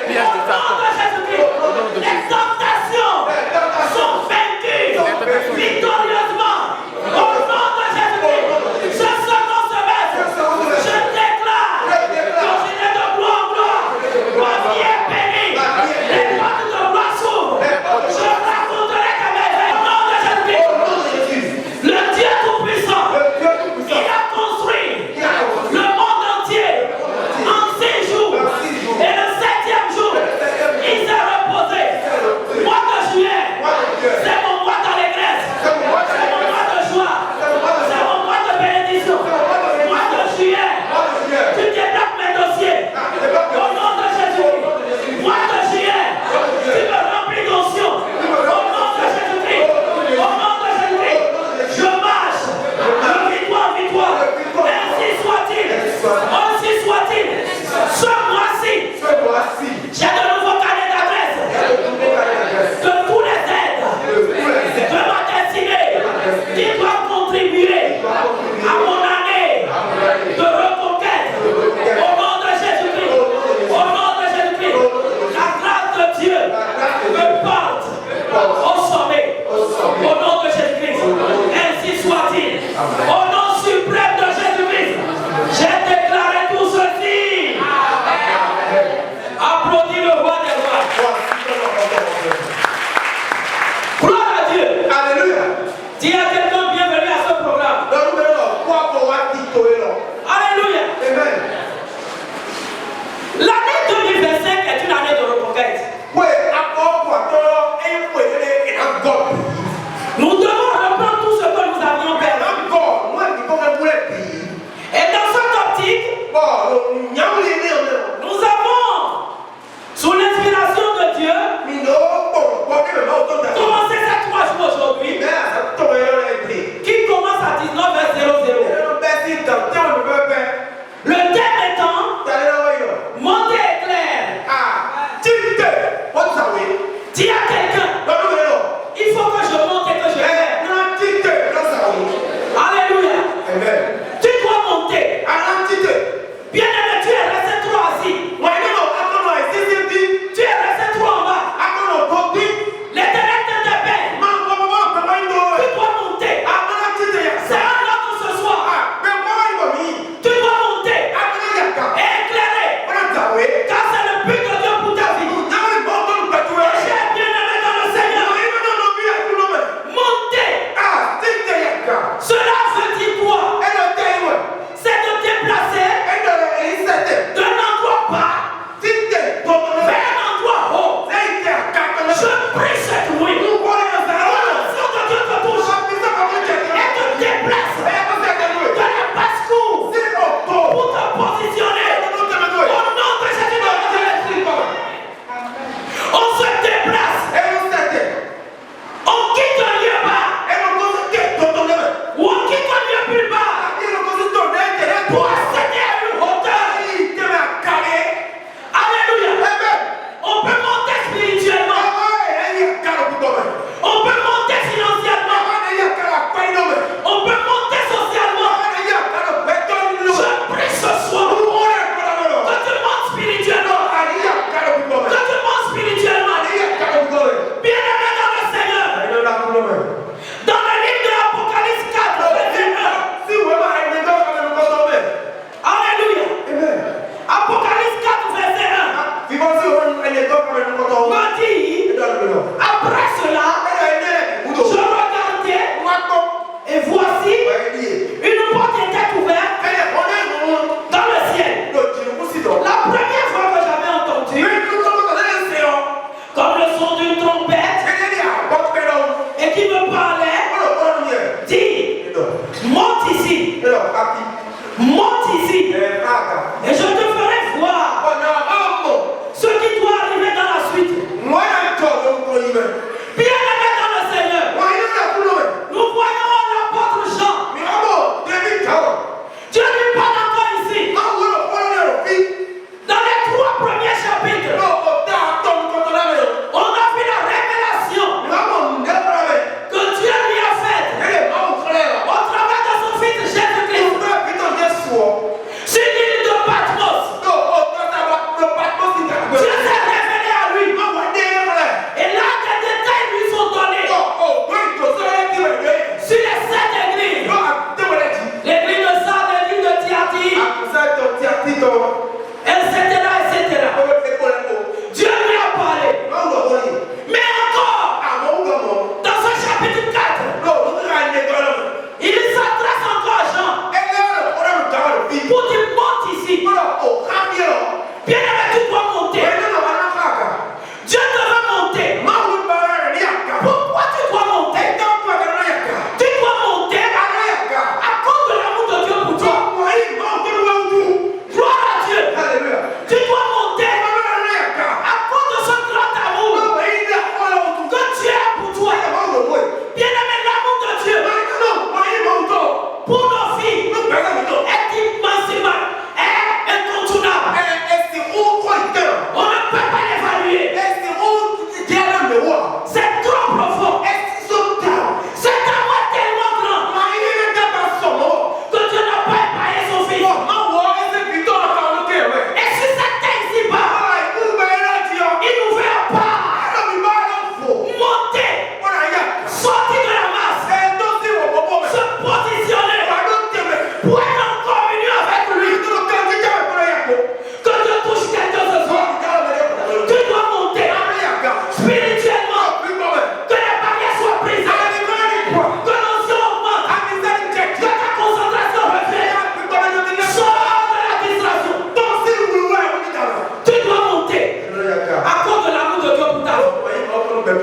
piège de Satan. Au nom de Jésus. Les tentations sont vaincues victorieusement. Au nom de Jésus-Christ. Ce second semestre, je déclare que je n'ai de gloire en gloire. Ma vie est bénie. Les portes de gloire s'ouvrent. Je raconterai ta merveille. Au nom de Jésus-Christ. Le Dieu Tout-Puissant, il a construit le monde entier en 6 jours. Et le 7e jour, il s'est reposé. Mois de juillet, c'est mon mois d'allégresse. C'est mon mois de joie. C'est mon mois de bénédiction. Mois de juillet, tu débloques mes dossiers. Au nom de Jésus. Mois de juillet, tu me remplis d'onction. Au nom de Jésus-Christ. Au nom de Jésus-Christ. Je marche de victoire en victoire. Ainsi soit-il. Ainsi soit-il. Ce mois-ci, j'ai de nouveaux carnets d'adresse. De tous les aides de ma destinée qui doivent contribuer à mon année de reconquête. Au nom de Jésus-Christ. Au nom de Jésus-Christ. La grâce de Dieu me porte au sommet. Au nom de Jésus-Christ. Ainsi soit-il. Au nom suprême de Jésus-Christ. J'ai déclaré tout ceci. Applaudis le roi des rois. Gloire à Dieu. Alléluia. Dis à quelqu'un bienvenue à ce programme. Alléluia. Amen. L'année 2025 est une année de reconquête. Nous devons reprendre tout ce que nous avions perdu. Et dans cette optique, nous avons, sous l'inspiration de Dieu, commencé ces 3 jours aujourd'hui, qui commence à 19h00. Le thème étant, monter éclair.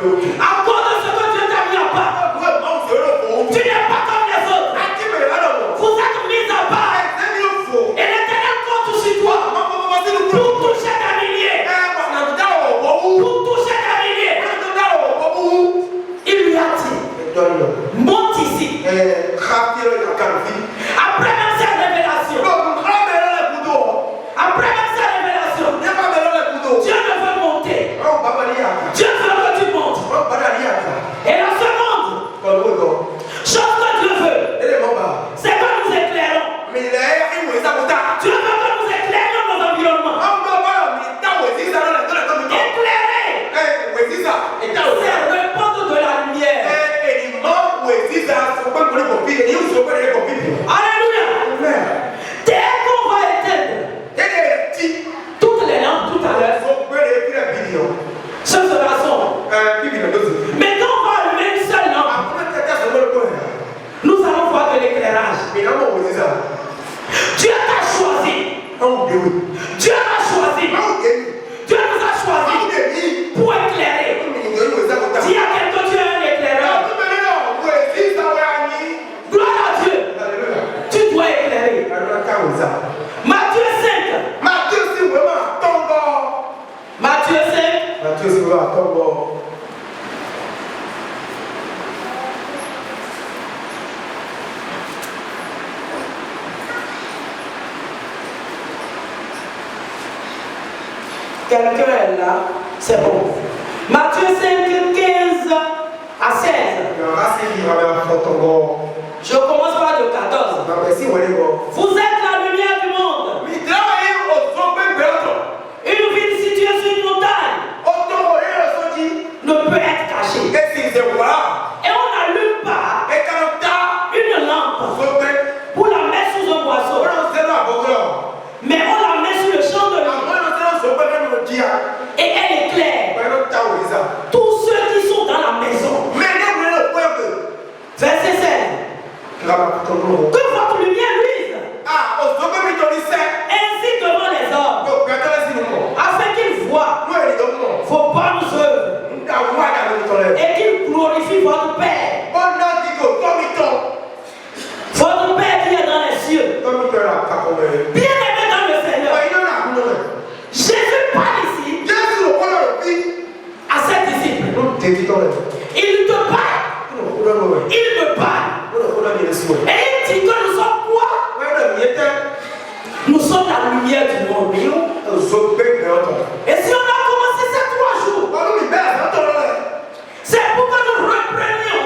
À cause de ce que Dieu t'a mis à part. Tu n'es pas comme les autres. Vous êtes mis à part. Et l'Éternel compte sur toi. Pour toucher ta millier. Pour toucher ta millier. Il lui a dit, monte ici. Après même cette révélation. Après même cette révélation. Dieu ne veut monter. Dieu veut que tu montes. Et la seconde chose que Dieu veut, c'est que nous éclairons. Dieu veut que nous éclairions nos environnements. Éclairer, c'est répandre de la lumière. Alléluia. Dès qu'on va éteindre toutes les lampes tout à l'heure, ce sera sombre. Mais quand on va allumer une seule lampe, nous allons voir de l'éclairage. Dieu t'a choisi. Dieu l'a choisi. Dieu nous a choisi pour éclairer. Dis à quelqu'un, tu es un éclaireur. Gloire à Dieu. Tu dois éclairer. Matthieu 5. Matthieu 5. Quelqu'un est là, c'est bon. Matthieu 5, 15 à 16. Je commence par le 14. Vous êtes la lumière du monde. Une ville située sur une montagne ne peut être cachée. Et on n'allume pas une lampe pour la mettre sous un boisseau. Mais on la met sur le chandelier. Et elle éclaire tous ceux qui sont dans la maison. Verset 16. Que votre lumière luise ainsi devant les hommes, afin qu'ils voient vos bonnes œuvres et qu'ils glorifient votre Père. Votre Père qui est dans les cieux. Bien-aimé dans le Seigneur, Jésus parle ici à ses disciples. Il te parle. Il me parle. Et il dit que nous sommes quoi? Nous sommes la lumière du monde. Et si on a commencé ces 3 jours, c'est pour que nous reprenions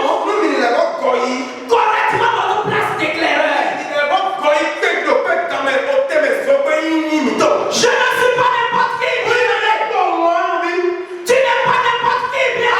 correctement notre place d'éclaireur. Je ne suis pas n'importe qui. Tu n'es pas n'importe qui, bien.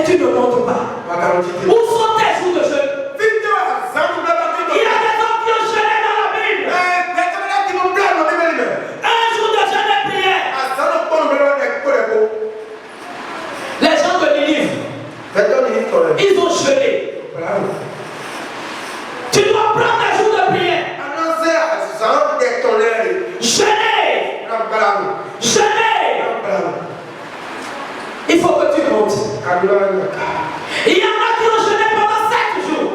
Et tu ne montes pas. Où sont tes jours de jeûne? Il y a des hommes qui ont jeûné dans la Bible. Un jour de jeûne et prière. Les gens de Ninive, ils ont jeûné. Tu dois prendre un jour de prière. Jeûner. Jeûner. Il faut que tu montes. Il y en a qui ont jeûné pendant 7 jours.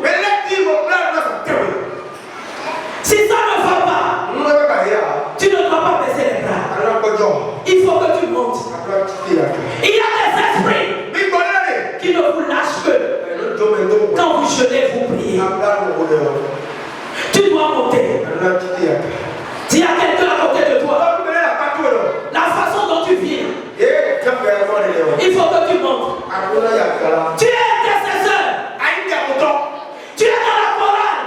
Si ça ne va pas, tu ne dois pas baisser les bras. Il faut que tu montes. Il y a des esprits qui ne vous lâchent que quand vous jeûnez, vous priez. Tu dois monter. S'il y a quelqu'un à côté de toi, la façon dont tu viens, il faut que tu montes. Tu es intercesseur. Tu es dans la chorale.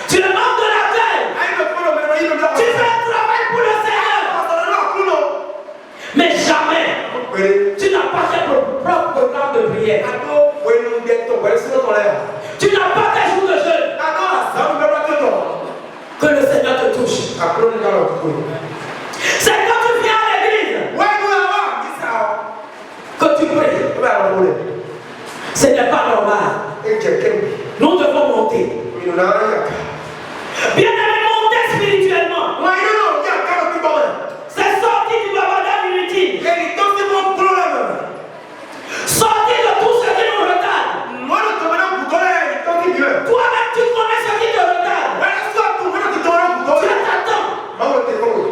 Tu es membre de l'accueil. Tu fais un travail pour le Seigneur. Mais jamais tu n'as pas fait ton propre programme de prière. Tu n'as pas tes jours de jeûne. Que le Seigneur te touche. C'est quand tu viens à l'église que tu pries. Ce n'est pas normal. Nous devons monter. Bien aimé, monter spirituellement. C'est sortir du bavardage inutile. Sortir de tout ce qui nous retarde. Toi-même, tu connais ce qui te retarde. Tu t'attends.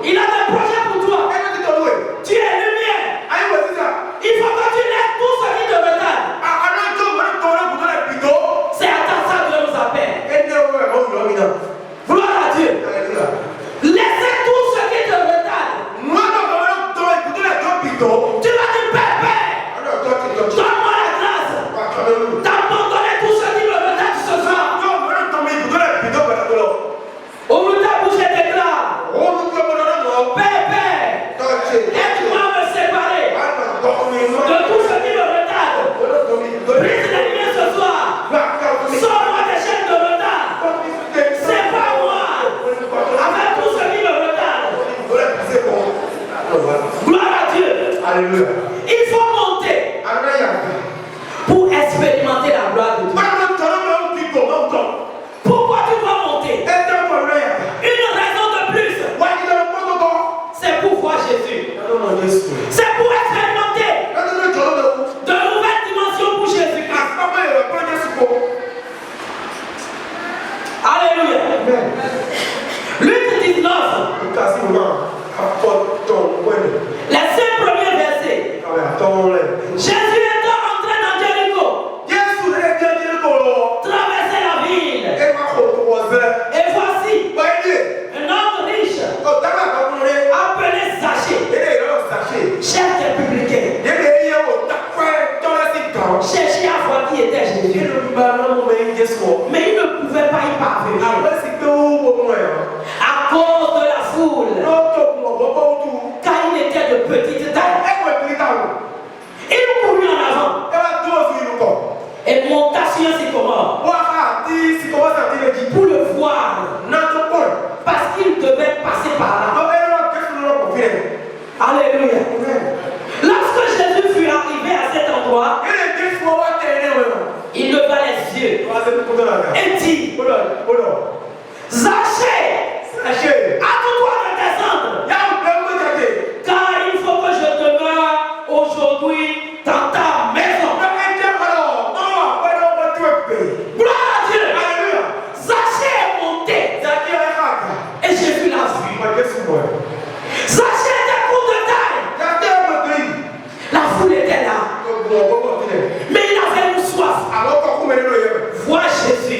Il a des projets pour toi. Tu es lumière. Il faut que tu laisses tout ce qui te retarde. C'est à ça que Dieu nous appelle. Gloire à Dieu. Laissez tout ce qui te retarde. Tu vas dire, Père, donne-moi la grâce d'abandonner tout ce qui me retarde ce soir. Ouvre ta bouche et déclare. Père, aide-moi à me séparer de tout ce qui me retarde. Brise les liens ce soir. Sors-moi des chaînes de retard. Sépare-moi avec tout ce qui me retarde. Gloire à Dieu. Alléluia. Il faut monter pour expérimenter la gloire de Dieu. Pourquoi tu dois monter? Une raison de plus. C'est pour voir Jésus. C'est pour expérimenter de nouvelles dimensions pour Jésus. Alléluia. Luc 19. Les 5 premiers versets. Jésus étant entré dans Jéricho, traversait la ville. Et voici un homme riche appelé Zachée, chef des publicains, cherchait à voir qui était Jésus. Mais il ne pouvait pas y parvenir à cause de la foule, car il était de petite taille. Il courut en avant et monta sur un sycomore pour le voir, parce qu'il devait passer par là. Alléluia. Lorsque Jésus fut arrivé à cet endroit, il leva les yeux et dit, Zachée, hâte-toi de descendre, car il faut que je demeure aujourd'hui dans ta maison. Gloire à Dieu. Zachée est monté et Jésus l'a vu. Zachée était court de taille. La foule était là, mais il avait une soif. Vois Jésus.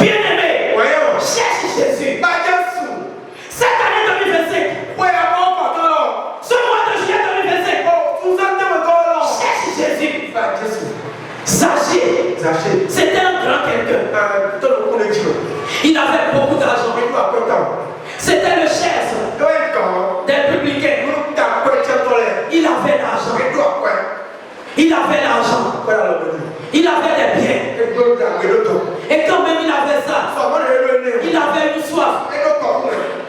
Bien-aimé, cherche Jésus. Cette année 2025, ce mois de juillet 2025, cherche Jésus. Zachée, c'était un grand quelqu'un. Il avait beaucoup d'argent. C'était le chef des publicains. Il avait l'argent. avait l'argent. Il avait des biens. Et quand même il avait ça, il avait une soif.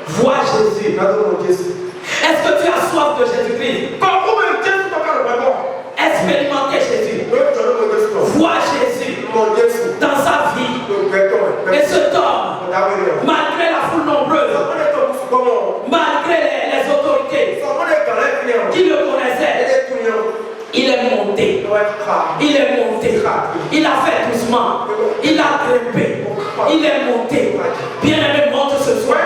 Vois Jésus. Est-ce que tu as soif de Jésus-Christ? Expérimenter Jésus. Vois Jésus dans sa vie. Et cet homme, malgré la foule nombreuse, malgré les autorités qui le connaissaient, il est monté. Il est monté. Il a fait doucement. Il a grimpé. Il est monté. Bien-aimé, monte ce soir.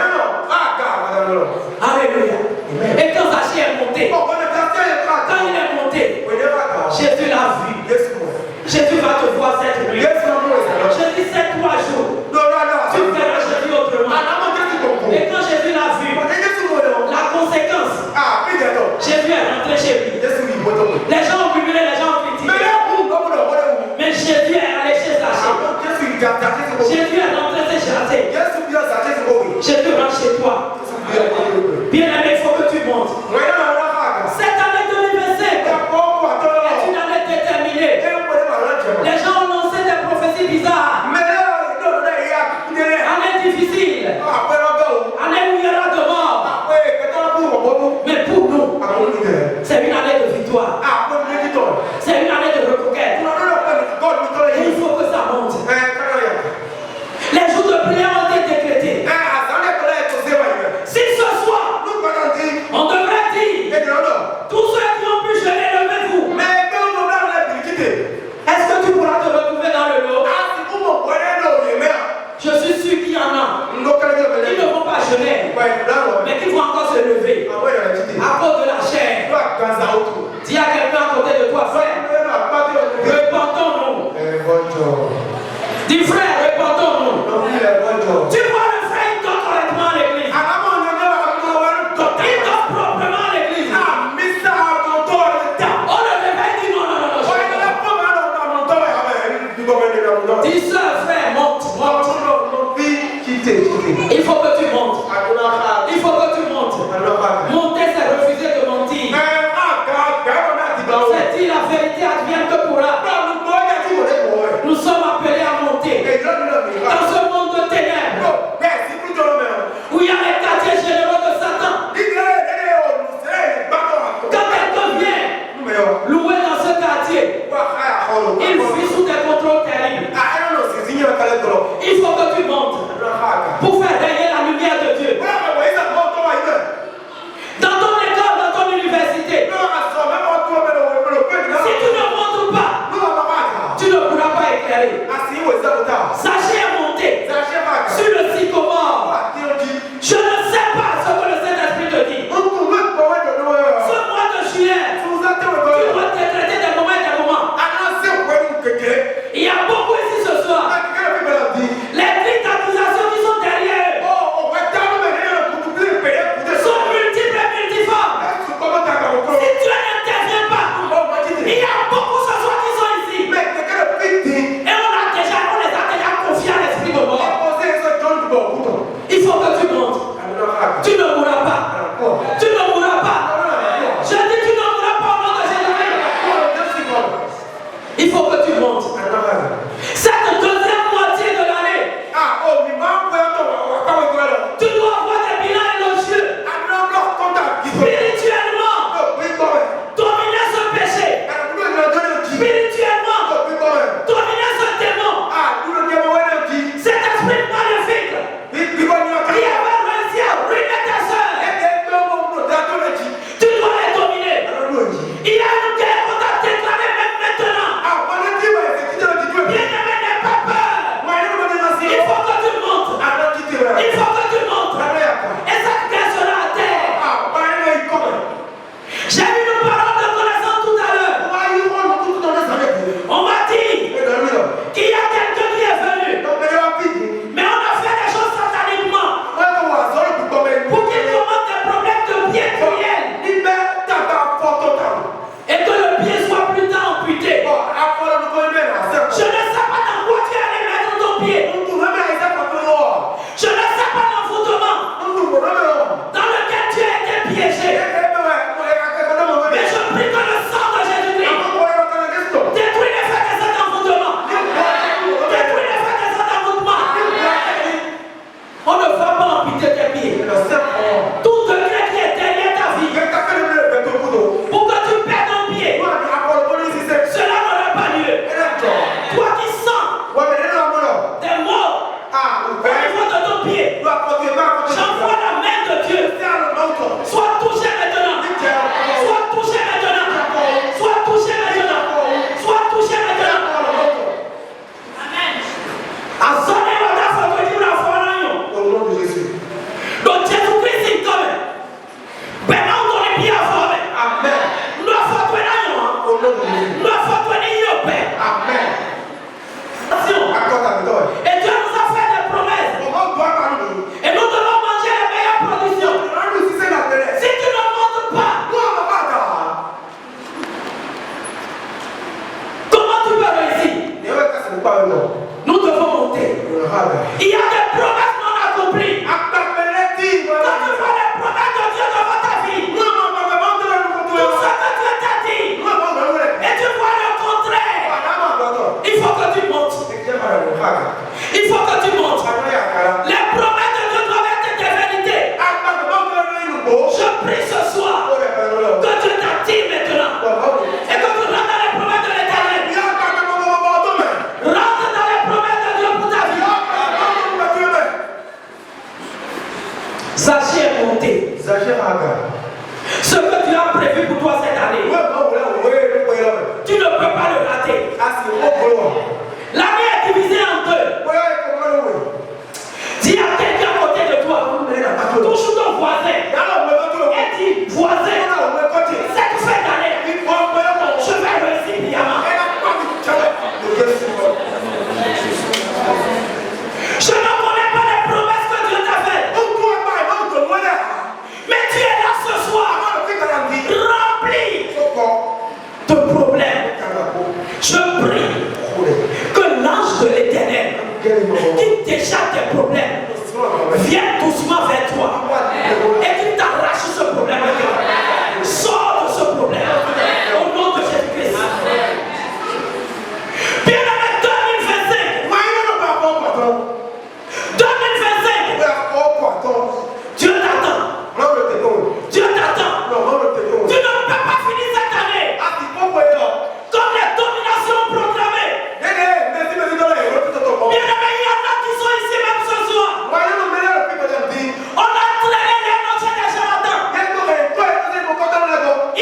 Alléluia. Et quand Zaché est monté, quand il est monté, Jésus l'a vu. Jésus va te voir cette nuit. Jésus, ces 3 jours, tu verras Jésus autrement. Et quand Jésus l'a vu, la conséquence, Jésus est rentré chez lui. Les gens ont murmuré, les gens ont critiqué. Mais Jésus est allé chez Zaché. Jésus est rentré chez Zaché. Jésus rentre chez toi. Bien-aimé, il faut que tu montes. Cette année 2025 est une année déterminée. Les gens ont lancé des prophéties bizarres. Année difficile. Année où il y aura de mort. Mais pour nous, c'est une année de victoire. C'est une année de reconquête. Et il faut que ça monte. Les jours de prière ont été décrétés. Si ce soir, on devrait dire, tous ceux qui ont pu jeûner, levez-vous. Est-ce que tu pourras te retrouver dans le lot? Je suis sûr qu'il y en a. Ils ne vont pas jeûner, mais qu'ils vont encore se lever à cause de la chair. Dis à quelqu'un à côté de toi, frère, repentons-nous. Dis frère, repentons-nous. Tu vois le frère, il donne correctement à l'église. Il donne proprement à l'église. On le réveille, dit non, non. Dis ça, frère, monte. Il faut que tu montes. Il faut que tu montes. Monter, c'est refuser de mentir. C'est dire la vérité advienne que pourra. Nous sommes appelés à monter dans ce monde de ténèbres où il y a les quartiers généraux de Satan. Quand quelqu'un vient louer dans ce quartier, il vit sous des contrôles terribles. Il faut que tu montes pour faire régner la lumière de Dieu. Dans ton école, dans ton université, si tu ne montres pas, tu ne pourras pas éclairer. Sachez monter sur le sycomore. Je ne sais pas ce que le Saint-Esprit te dit. Ce mois de juillet, tu dois te traiter des moments et des moments. Il y a beaucoup ici ce soir. Les cris d'accusations qui sont derrière eux sont multiples et multiformes. Si Dieu n'intervient pas, il y a beaucoup ce soir qui sont ici. Et on les a déjà confiés à l'esprit de mort. Il faut que tu montes. Tu ne mourras pas. Tu ne mourras pas. Je dis tu ne mourras pas au nom de Jésus-Christ. Il faut que tu montes. Cette deuxième moitié de l'année, tu dois avoir des bilans élogieux. Spirituellement, dominer ce péché.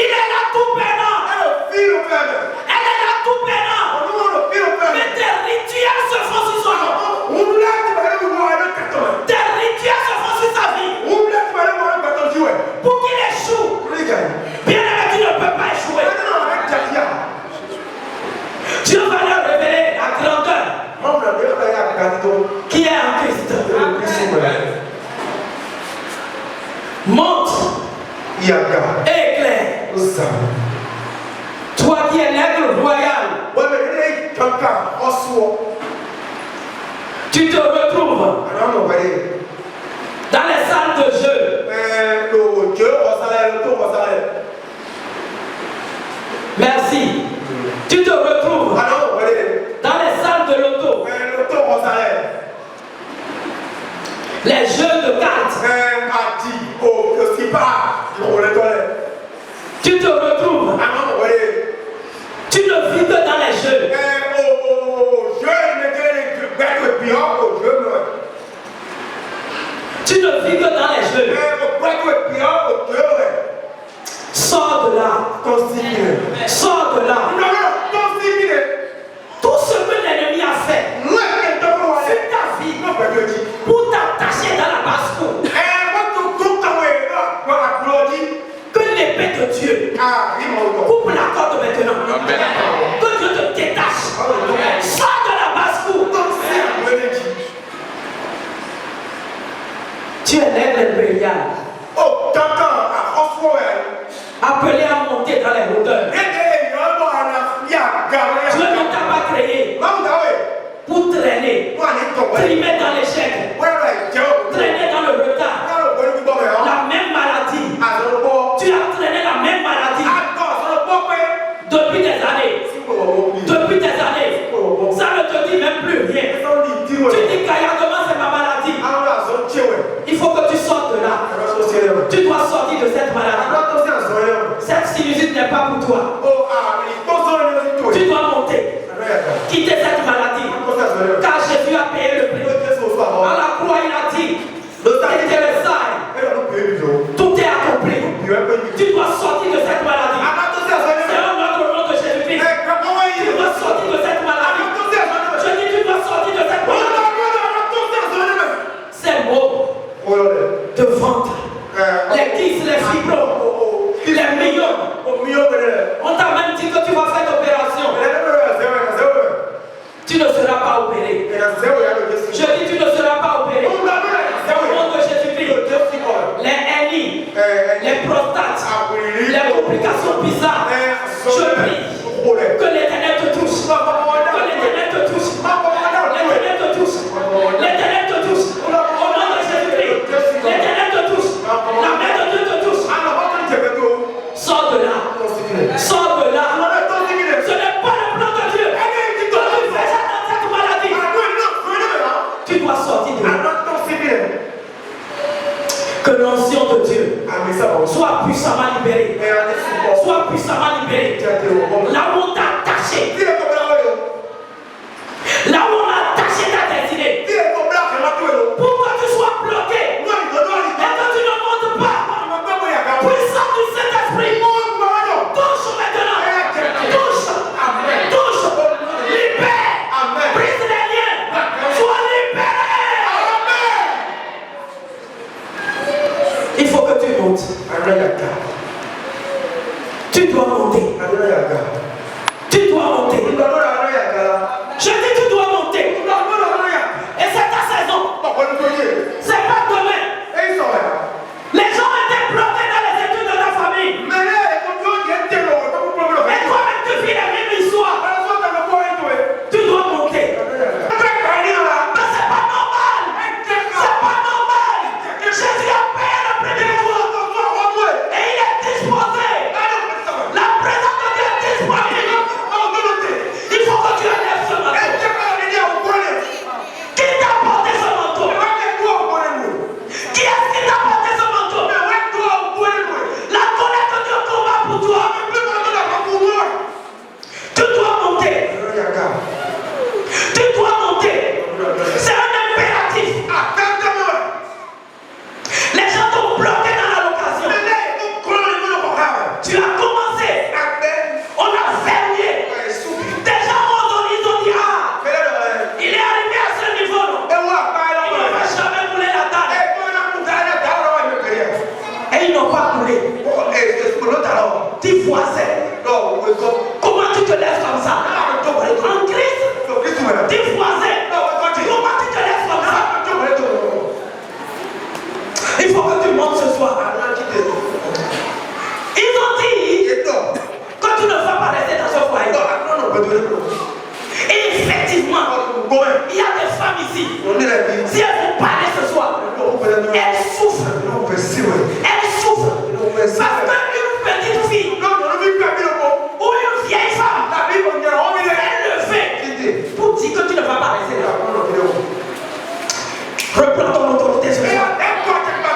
Il est là tout peinant. Elle est là tout peinant. Mais tes rituels se font sur son nom. Tes rituels se font sur sa vie. Pour qu'il échoue. Bien aimé, tu ne peux pas échouer. Dieu va leur révéler la grandeur qui est en Christ. Monte et éclaire. Toi qui es l'aigle royal, tu te retrouves dans les salles de jeu. Merci. Tu te retrouves dans les salles de loto. Les jeux de cartes. Tu te retrouves. Tu ne vis que dans les jeux. Tu ne vis que dans les jeux. Sors de là. Sors de là. Tout ce que l'ennemi a fait sur ta vie pour t'attacher dans la basse-cour. Que l'épée de Dieu coupe la corde maintenant. Amen. Que Dieu te détache. Sors de la basse-cour. Tu es l'aigle impérial. Appelé à monter dans les hauteurs. Dieu ne t'a pas créé pour traîner, trimer dans l'échec, traîner dans le retard. La même maladie. Tu as traîné la même maladie depuis des années. Depuis des années. Ça ne te dit même plus rien. Tu dis qu'ayardement c'est ma maladie. Il faut que tu sortes de là. Tu dois sortir de cette maladie. Cette sinusite n'est pas pour toi. Tu dois monter. Quitter cette maladie. Car Jésus a payé le prix. À la croix, il a dit tout est accompli. Tu dois sortir de cette maladie. C'est un autre nom de Jésus-Christ. Tu dois sortir de cette maladie. Je dis tu dois sortir de cette maladie. Ces mots de ventre, les kisses, les fibros, les millions. On t'a même dit que tu vas faire l'opération. Tu ne seras pas opéré. Je dis tu ne seras pas opéré. Au nom de Jésus-Christ. Les hernies, les prostates, les complications bizarres. Je prie que l'Éternel te touche. Que l'Éternel te touche. L'Éternel te touche. L'Éternel te touche. Au nom de Jésus-Christ. L'Éternel te touche. La main de Dieu te touche. Sors de là. Sors de là. Ce n'est pas le plan de Dieu. Que tu fais ça dans cette maladie. Tu dois sortir de là. Que l'onction de Dieu soit puissamment libérée. Soit puissamment libérée. Là où on t'a attaché. Là où on a attaché ta destinée. Pour que tu sois bloqué. Et que tu ne montes pas. Puissant du Saint-Esprit. Touche maintenant. Touche. Touche. Libère. Brise les liens. Sois libéré. Il faut que tu montes. Tu dois monter. Tu dois monter. Je dis tu dois monter. Et c'est ta saison. C'est pas demain. Les gens étaient bloqués dans les études de ta famille. Et toi-même tu vis la même histoire. Tu dois monter. Mais c'est pas normal. C'est pas normal. Jésus a payé le prix du jour. Et il est disposé. La présence de Dieu est disposée. 10 voisins. Comment tu te lèves comme ça? En Christ, 10 voisins. Comment tu te lèves comme ça? Il faut que tu montes ce soir. Ils ont dit que tu ne vas pas rester dans ce foyer. Et effectivement, il y a des femmes ici. Si elles vont parler ce soir, elles souffrent. Elles souffrent. Parce qu'une petite fille ou une vieille femme, elle le fait pour dire que tu ne vas pas rester là. Reprends ton autorité ce soir.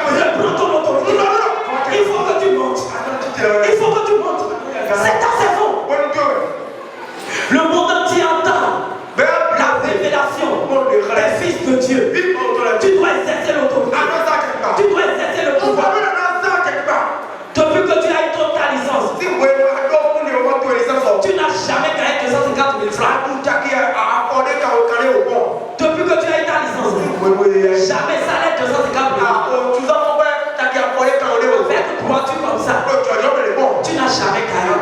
Reprends ton autorité. Il faut que tu montes. Il faut que tu montes. C'est ta saison. Le monde entier entend la révélation des fils de Dieu. Tu dois exercer l'autorité. Tu dois exercer le pouvoir. Depuis que tu as eu ta licence, tu n'as jamais gagné 250 000 francs. Depuis que tu as eu ta licence, jamais salaire 250 000 francs. Avec voiture comme ça, tu n'as jamais gagné.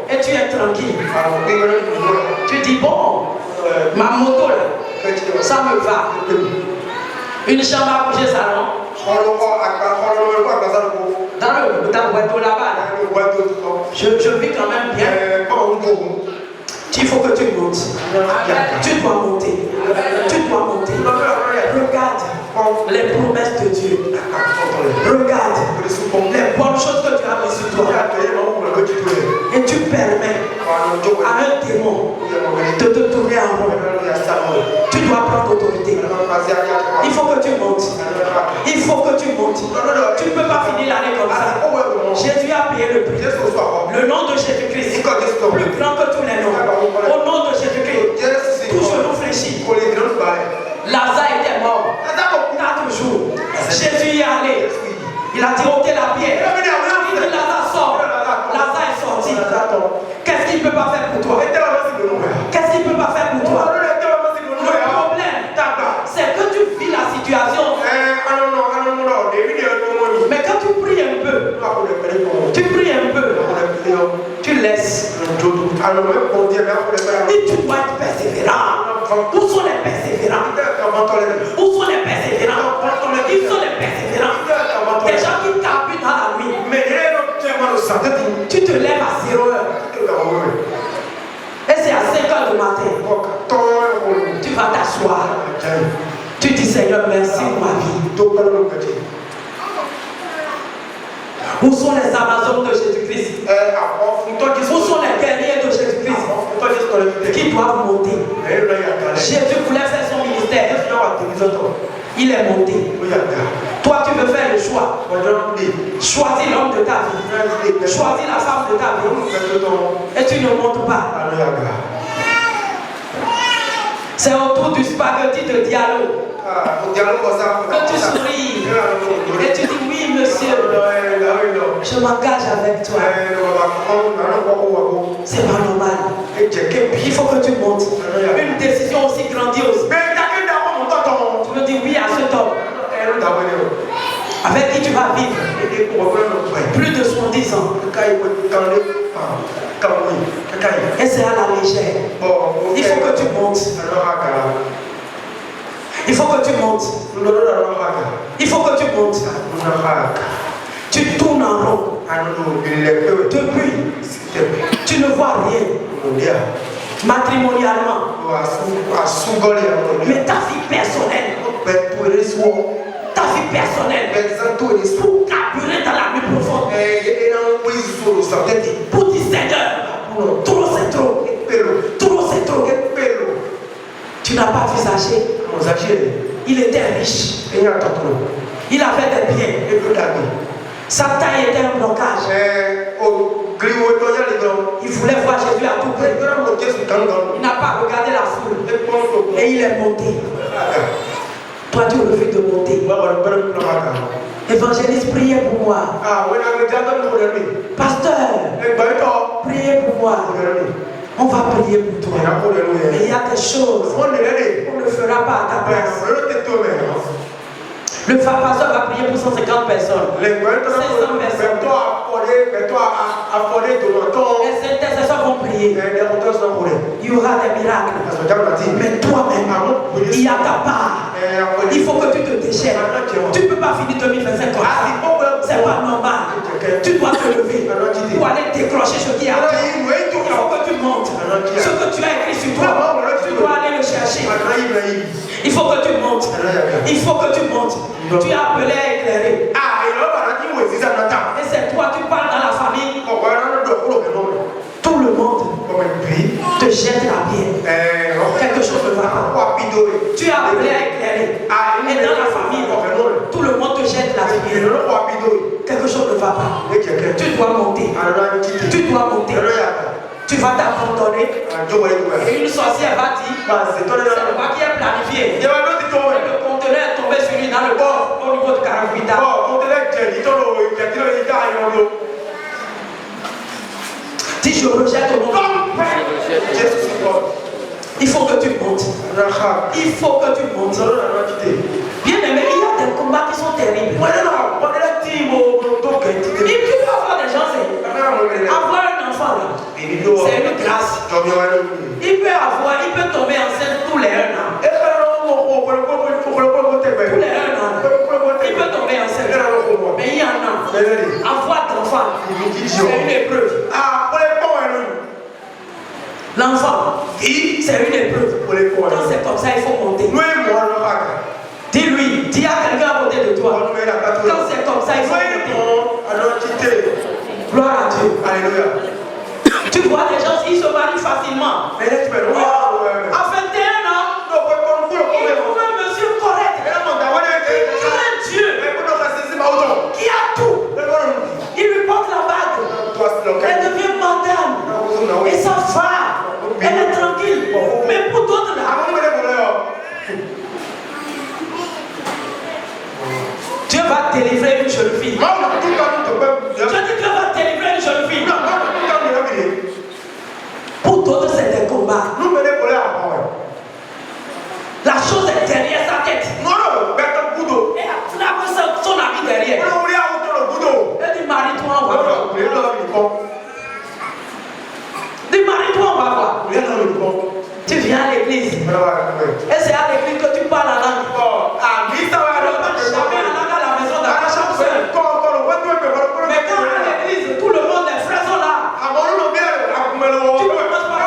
Et tu es tranquille. Tu dis bon, ma moto là, ça me va. Une chambre à coucher salon. Dans le boîteau là-bas, je vis quand même bien. Il faut que tu montes. Tu dois monter. Tu dois monter. Regarde les promesses de Dieu. Regarde les bonnes choses que tu as mises sur toi. Et tu permets à un démon de te tourner en rond. Tu dois prendre autorité. Il faut que tu montes. Il faut que tu montes. Tu ne peux pas finir l'année comme ça. Jésus a payé le prix. Le nom de Jésus-Christ, plus grand que tous les noms. Au nom de Jésus-Christ, tout genou fléchit. Lazare était mort 4 jours. Jésus y est allé. Il a dit ôtez la pierre. Il dit Lazare sort. Lazare est sorti. Qu'est-ce qu'il ne peut pas faire pour toi? Qu'est-ce qu'il ne peut pas faire pour toi? Le problème, c'est que tu vis la situation. Mais quand tu pries un peu, tu laisses. Et tu dois être persévérant. Où sont les persévérants? Où sont les persévérants? Ils sont les persévérants. Des gens qui carburent dans la nuit. Tu te lèves à 0 heure. Et c'est à 5 heures du matin. Tu vas t'asseoir. Tu dis Seigneur, merci pour ma vie. Où sont les Amazones de Jésus-Christ? Où sont les guerriers de Jésus-Christ qui doivent monter? Jésus voulait faire son ministère. Il est monté. Toi, tu veux faire le choix. Choisis l'homme de ta vie. Choisis la femme de ta vie. Et tu ne montes pas. C'est autour du spaghetti de dialogue que tu souris. Et tu dis oui, monsieur. Je m'engage avec toi. C'est pas normal. Il faut que tu montes. Une décision aussi grandiose. Tu me dis oui à cet homme avec qui tu vas vivre plus de 70 ans. Et c'est à la légère. Il faut que tu montes. Il faut que tu montes. Il faut que tu montes. Tu tournes en rond. Depuis, tu ne vois rien. Matrimonialement. Mais ta vie personnelle. Ta vie personnelle. Pour carburer dans la nuit profonde. Pour dire Seigneur, trop c'est trop. Trop c'est trop. Tu n'as pas vu Zachée. Il était riche. Il avait des biens. Sa taille était un blocage. Il voulait voir Jésus à tout prix. Il n'a pas regardé la foule. Et il est monté. Toi, tu refuses de monter. Évangéliste, priez pour moi. Pasteur, priez pour moi. On va prier pour toi. Mais il y a des choses qu'on ne fera pas à ta place. Le pasteur va prier pour 150 personnes. 500 personnes. Les intercesseurs vont prier. Il y aura des miracles. Mais toi-même, il y a ta part. Il faut que tu te déchires. Tu ne peux pas finir 2025 comme ça. C'est pas normal. Tu dois te lever pour aller décrocher ce qui est à toi. Il faut que tu montes. Ce que tu as écrit sur toi, tu dois aller le chercher. Il faut que tu montes. Il faut que tu montes. Tu es appelé à éclairer. Et c'est toi, tu parles dans la famille. Tout le monde te jette la pierre. Quelque chose ne va pas. Tu es appelé à éclairer. Et dans la famille, tout le monde te jette la pierre. Quelque chose ne va pas. Tu dois monter. Tu dois monter. Tu vas t'abandonner. Et une sorcière va dire, c'est moi qui ai planifié. Et le conteneur est tombé sur lui dans le corps au niveau de Caravita. Si je rejette au nom de Jésus, il faut que tu montes. Il faut que tu montes. Bien aimé, il y a des combats qui sont terribles. Il peut avoir des gens, avoir un enfant là, c'est une grâce. Il peut tomber enceinte tous les 1 an. Tous les 1 an. Il peut tomber enceinte. Mais il y en a. Avoir d'enfant, c'est une épreuve. L'enfant, c'est une épreuve. Quand c'est comme ça, il faut monter. Dis-lui, dis à quelqu'un à côté de toi. Quand c'est comme ça, il faut monter. Gloire à Dieu. Alléluia. Tu vois les gens, ils se marient facilement. À 21 ans, il trouve un monsieur correct. Il a un Dieu qui a tout. Il lui porte la bague. Elle devient madame. Et sa femme, elle est tranquille. Mais pour d'autres là, Dieu va délivrer une jeune fille. Je dis Dieu va délivrer une jeune fille. Pour d'autres, c'est des combats. La chose est derrière sa tête. Et elle a son ami derrière. Elle dit marie-toi, on va voir. Dis marie-toi, on va voir. Tu viens à l'église. Et c'est à l'église que tu parles en langue. Jamais en langue à la maison dans la chambre seule. Mais quand à l'église, tout le monde, les frères sont là. Tu commences par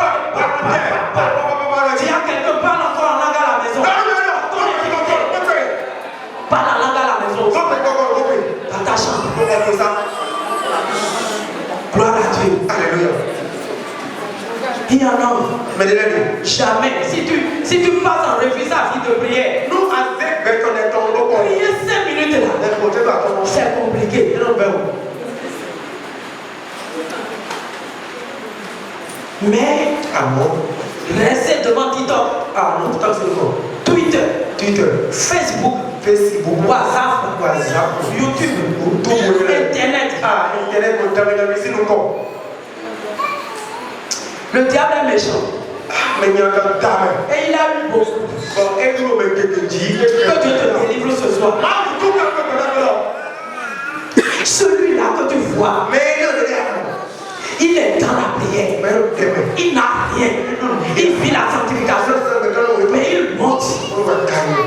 si y a quelqu'un qui parle encore en langue à la maison. Parle en langue à la maison. Dans ta chambre. Gloire à Dieu. Alléluia. Il y en a. Jamais. Si tu passes en revue sa vie de prière, prier 5 minutes là, c'est compliqué. Mais restez devant TikTok, Twitter, Facebook, WhatsApp, YouTube, Internet. Le diable est méchant. Et il a eu beaucoup. Que Dieu te délivre ce soir. Celui-là que tu vois, il est dans la prière. Il n'a rien. Il vit la sanctification. Mais il monte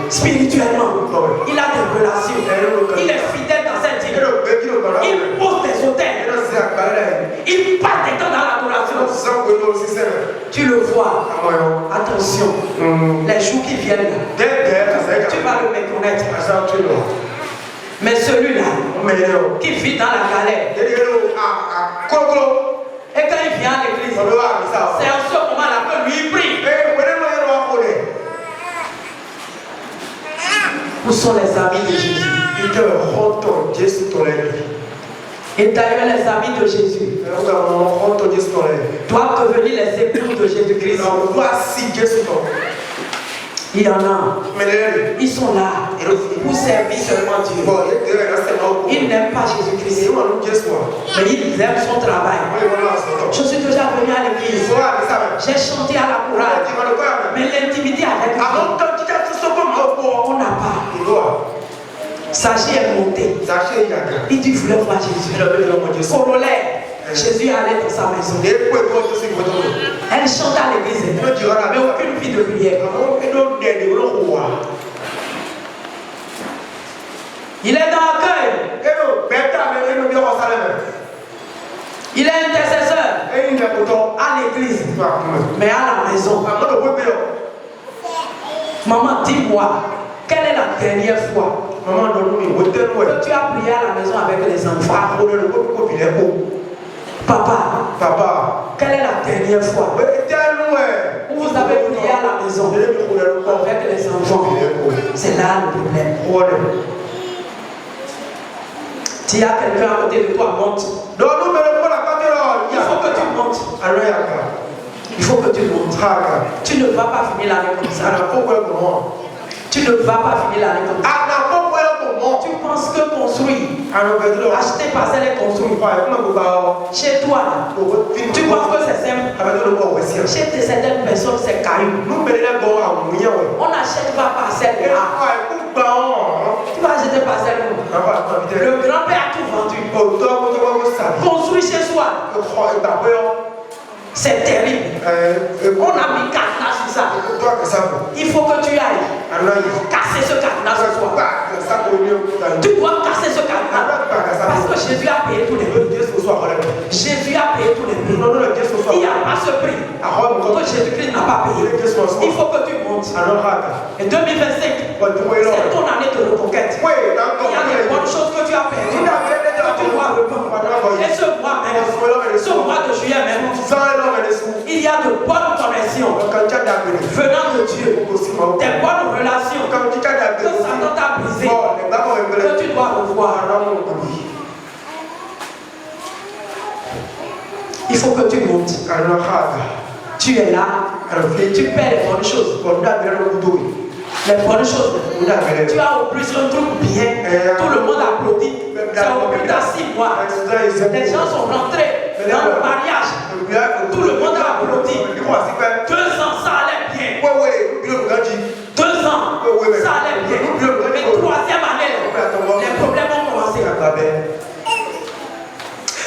spirituellement. Il a des relations. Il est fidèle dans cette vie. Il pose des hôtels. Il passe des temps dans l'adoration. Tu le vois. Attention. Les jours qui viennent là, tu vas le méconnaître. Mais celui-là qui vit dans la galère, et quand il vient à l'église, c'est en ce moment-là que lui il prie. Où sont les amis de Jésus? Et d'ailleurs les amis de Jésus doivent devenir les épouses de Jésus-Christ. Il y en a. Ils sont là pour servir seulement Dieu. Ils n'aiment pas Jésus-Christ. Mais ils aiment son travail. Je suis déjà venu à l'église. J'ai chanté à la chorale. Mais l'intimité avec Dieu, on n'a pas. Zaché est monté. Il dit, il voulait voir Jésus. Corollaire. Jésus allait dans sa maison. Elle chante à l'église, mais aucune vie de prière. Il est dans l'accueil. Il est intercesseur à l'église, mais à la maison. Maman, dis-moi, quelle est la dernière fois que tu as prié à la maison avec les enfants? Papa, quelle est la dernière fois où vous avez prié à la maison avec les enfants? C'est là le problème. S'il y a quelqu'un à côté de toi, monte. Il faut que tu montes. Il faut que tu montes. Tu ne vas pas finir l'année comme ça. Tu ne vas pas finir l'année comme ça. Tu penses que construire, acheter parcelle et construire, chez toi, tu penses que c'est simple. Chez certaines personnes, c'est caillou. On n'achète pas parcelle là. Tu vas acheter parcelle où? Le grand-père a tout vendu. Construire chez soi. C'est terrible. On a mis cadenas sur ça. Il faut que tu ailles casser ce cadenas ce soir. Tu dois casser ce cadenas. Parce que Jésus a payé tous les prix. Jésus a payé tous les prix. Il n'y a pas ce prix que Jésus-Christ n'a pas payé. Il faut que tu montes. Et 2025, c'est ton année de reconquête. Il y a des bonnes choses que tu as perdues. Que tu dois reprendre. Et ce mois même, ce mois de juillet même, il y a de bonnes connexions venant de Dieu, des bonnes relations que Satan t'a brisées, que tu dois revoir. Il faut que tu montes. Tu es là, tu perds les bonnes choses. Les bonnes choses. Tu as au plus un truc bien, tout le monde applaudit. C'est au plus dans 6 mois. Les gens sont rentrés dans le mariage. Tout le monde a applaudi. 2 ans, ça allait bien. 2 ans, ça allait bien. Mais 3e année, les problèmes ont commencé.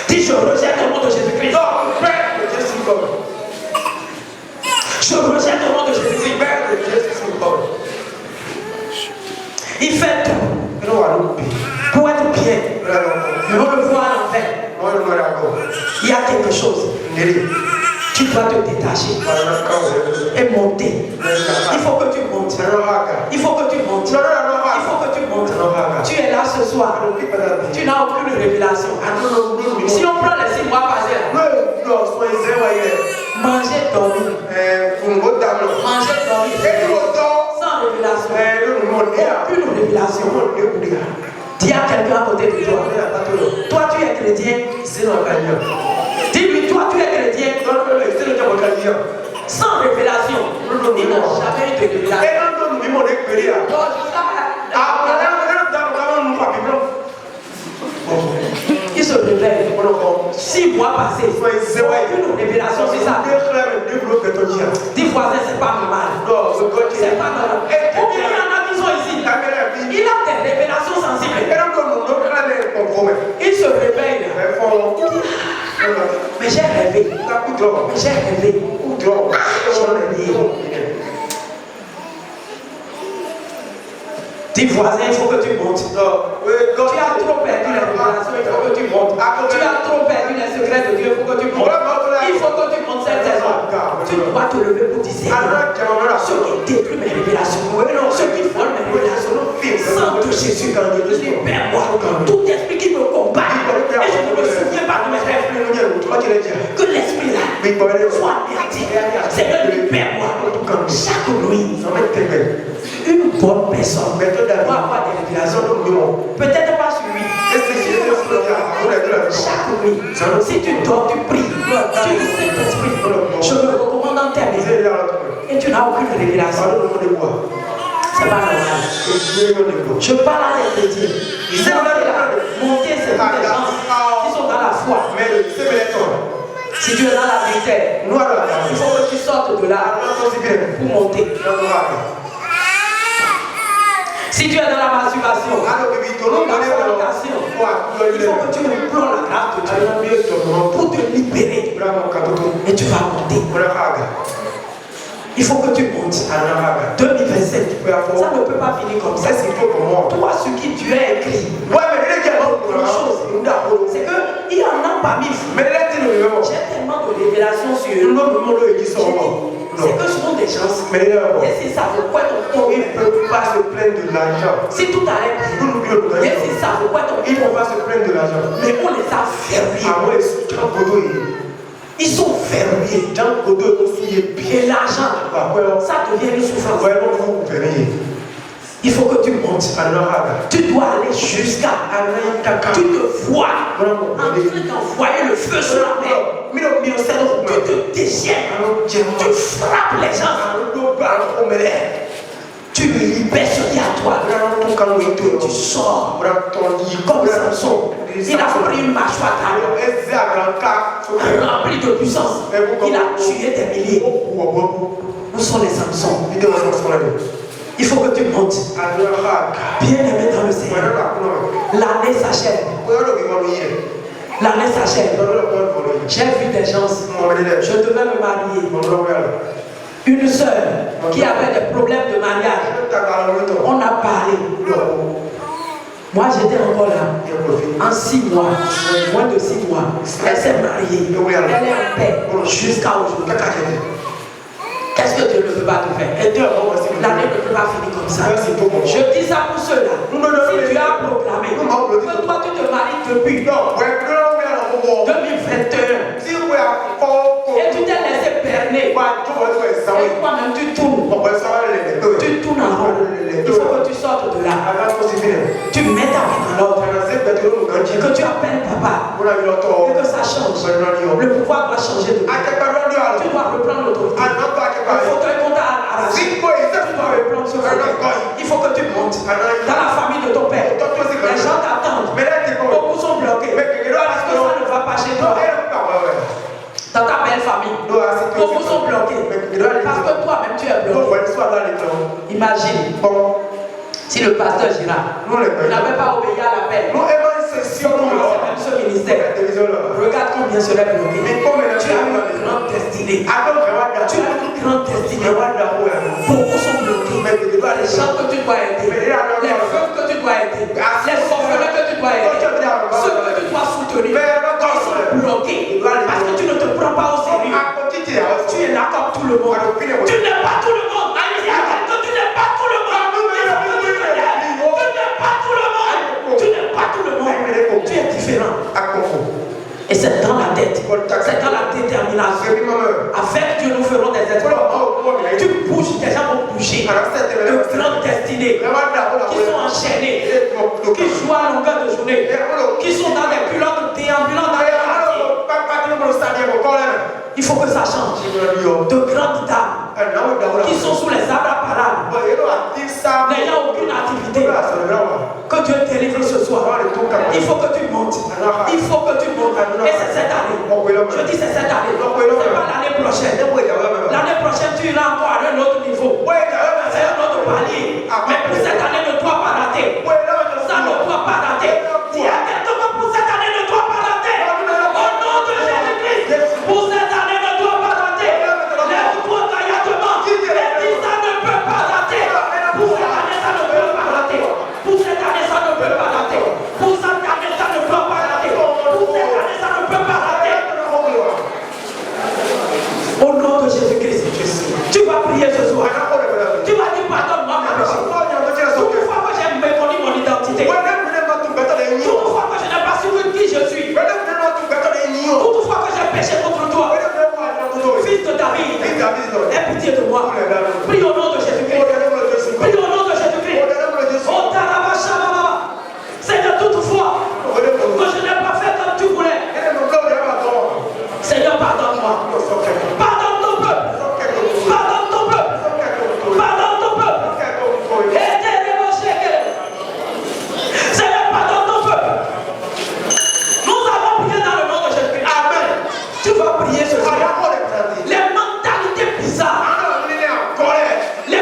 Dis, je rejette le nom de Jésus-Christ. Je rejette le nom de Jésus-Christ. Il fait tout pour être bien. Mais on le voit à l'envers. Il y a quelque chose. Tu dois te détacher et monter. Il faut que tu montes. Il faut que tu montes. Il faut que tu montes. Tu es là ce soir. Tu n'as aucune révélation. Si on prend les 6 mois passés, manger, dormir. Manger, dormir. Sans révélation. Aucune révélation. Dis à quelqu'un à côté de toi. Toi, tu es chrétien. Dis-lui, toi, tu es chrétien. Sans révélation. Il n'a jamais eu de révélation. Il se réveille. 6 mois passés. Aucune révélation, c'est ça. Dis voisin, c'est pas normal. C'est pas normal. Combien il y en a qui sont ici? Il a des révélations sensibles. Il se réveille. Mais j'ai rêvé. J'ai rêvé. Dis voisin, il faut que tu montes. Tu as trop perdu les révélations, il faut que tu montes. Tu as trop perdu les secrets de Dieu, il faut que tu montes. Il faut que tu montes cette saison. Tu dois te lever pour discerner ceux qui détruisent mes révélations, ceux qui volent mes révélations. Sang de Jésus, libère-moi. Tout esprit qui me combat et je ne me souviens pas de mes rêves. Que l'esprit là soit négatif. Seigneur, libère-moi. Chaque nuit, une bonne personne doit avoir des révélations. Peut-être pas sur lui. Chaque nuit, si tu dors, tu pries. Tu dis Saint-Esprit, je me recommande en termes. Et tu n'as aucune révélation. C'est pas normal. Je parle à des chrétiens. Monter, c'est pour les gens qui sont dans la foi. Si tu es dans la vérité, il faut que tu sortes de là pour monter. Si tu es dans la masturbation, la fornication, il faut que tu implores la grâce de Dieu pour te libérer. Et tu vas monter. Il faut que tu montes. 2027. Ça ne peut pas finir comme ça. Toi, ce qui tu as écrit. C'est qu'il y en a parmi vous. J'ai tellement de révélations sur eux. C'est que ce sont des gens. Et si ça veut quoi ton corps, ils ne peuvent pas se plaindre de l'argent. Si tout arrête, et si ça veut quoi ton corps, ils ne peuvent pas se plaindre de l'argent. Mais on les a verrouillés. Ils sont verrouillés. Et l'argent, ça devient une souffrance. Il faut que tu montes. Tu dois aller jusqu'à. Tu te vois en train d'envoyer le feu sur la mer. Tu te déchaînes. Tu frappes les gens. Tu libères ce qui est à toi. Tu sors comme Samson. Il a pris une mâchoire remplie de puissance. Il a tué des milliers. Où sont les Samsons? Il faut que tu montes. Bien aimé dans le Seigneur. L'année s'achève. L'année s'achève. J'ai vu des gens. Je devais me marier. Une soeur qui avait des problèmes de mariage. On a parlé. Moi j'étais encore là. En 6 mois, moins de 6 mois, elle s'est mariée. Elle est en paix jusqu'à aujourd'hui. Qu'est-ce que Dieu ne peut pas te faire? L'année ne peut pas finir comme ça. Je dis ça pour ceux-là. Si tu as proclamé que toi tu te maries depuis 2021 et tu t'es laissé berner et toi-même tu tournes en rond, il faut que tu sortes de là. Tu mets ta vie dans l'ordre et que tu appelles papa et que ça change. Le pouvoir doit changer de toi. Tu dois reprendre l'autorité. Le fauteuil qu'on t'a arraché, tu dois reprendre ce fauteuil. Il faut que tu montes dans la famille de ton père. Les gens t'attendent. Beaucoup sont bloqués parce que ça ne va pas chez toi. Dans ta belle famille, beaucoup sont bloqués parce que toi-même tu es bloqué. Imagine si le pasteur Girard n'avait pas obéi à l'appel. Même ce ministère, regarde combien serait bloqué. Tu as une grande destinée. Tu as une grande destinée. Beaucoup sont bloqués. Les gens que tu dois aider, les veuves que tu dois aider, les orphelins que tu dois aider, ceux que tu dois soutenir, ils sont bloqués parce que tu ne te prends pas au sérieux. Tu es là comme tout le monde. Tu n'es pas tout le monde. Tu n'es pas tout le monde. Tu n'es pas tout le monde. Tu es différent. Et c'est dans la tête. C'est dans la détermination. Avec Dieu, nous ferons des exploits. Tu bouges, des gens vont bouger. De grandes destinées qui sont enchaînées, qui jouent à longueur de journée, qui sont dans des culottes déambulant dans les quartiers. Il faut que ça change. De grandes dames qui sont sous les abraparables, n'ayant aucune activité. Que Dieu délivre ce soir. Il faut que tu montes. Il faut que tu montes. Et c'est cette année. Je dis c'est cette année. C'est pas l'année prochaine. L'année prochaine, tu iras encore à un autre niveau. C'est un autre palier. Mais pour cette année, ne doit pas rater. Ça ne doit pas rater. Dis à quelqu'un que pour cette année, ne doit pas rater. Au nom de Jésus-Christ. Pour cette année, ne doit pas rater. Lève-toi tailladement. Et dis ça ne peut pas rater. Pour cette année, ça ne peut pas rater. Pour cette année, ça ne peut pas rater. Pour cette année, ça ne peut pas rater. Pour cette année, ça ne peut pas rater. Au nom de Jésus-Christ, tu vas prier ce soir. Tu vas dire pardonne-moi mes péchés. Toutefois que j'ai méconnu mon identité. Toutefois que je n'ai pas su qui je suis. Toutefois que j'ai péché contre toi. Fils de David, aie pitié de moi. Prie au nom de Jésus-Christ. Prie au nom de Jésus-Christ. Oh Tarabashababa. Seigneur, toutefois que je n'ai pas fait comme tu voulais. Seigneur, pardonne-moi. Pardonne ton peuple. Pardonne ton peuple. Pardonne ton peuple. Seigneur, pardonne ton peuple. Nous avons prié dans le nom de Jésus-Christ. Amen. Tu vas prier ce soir. Les mentalités bizarres, les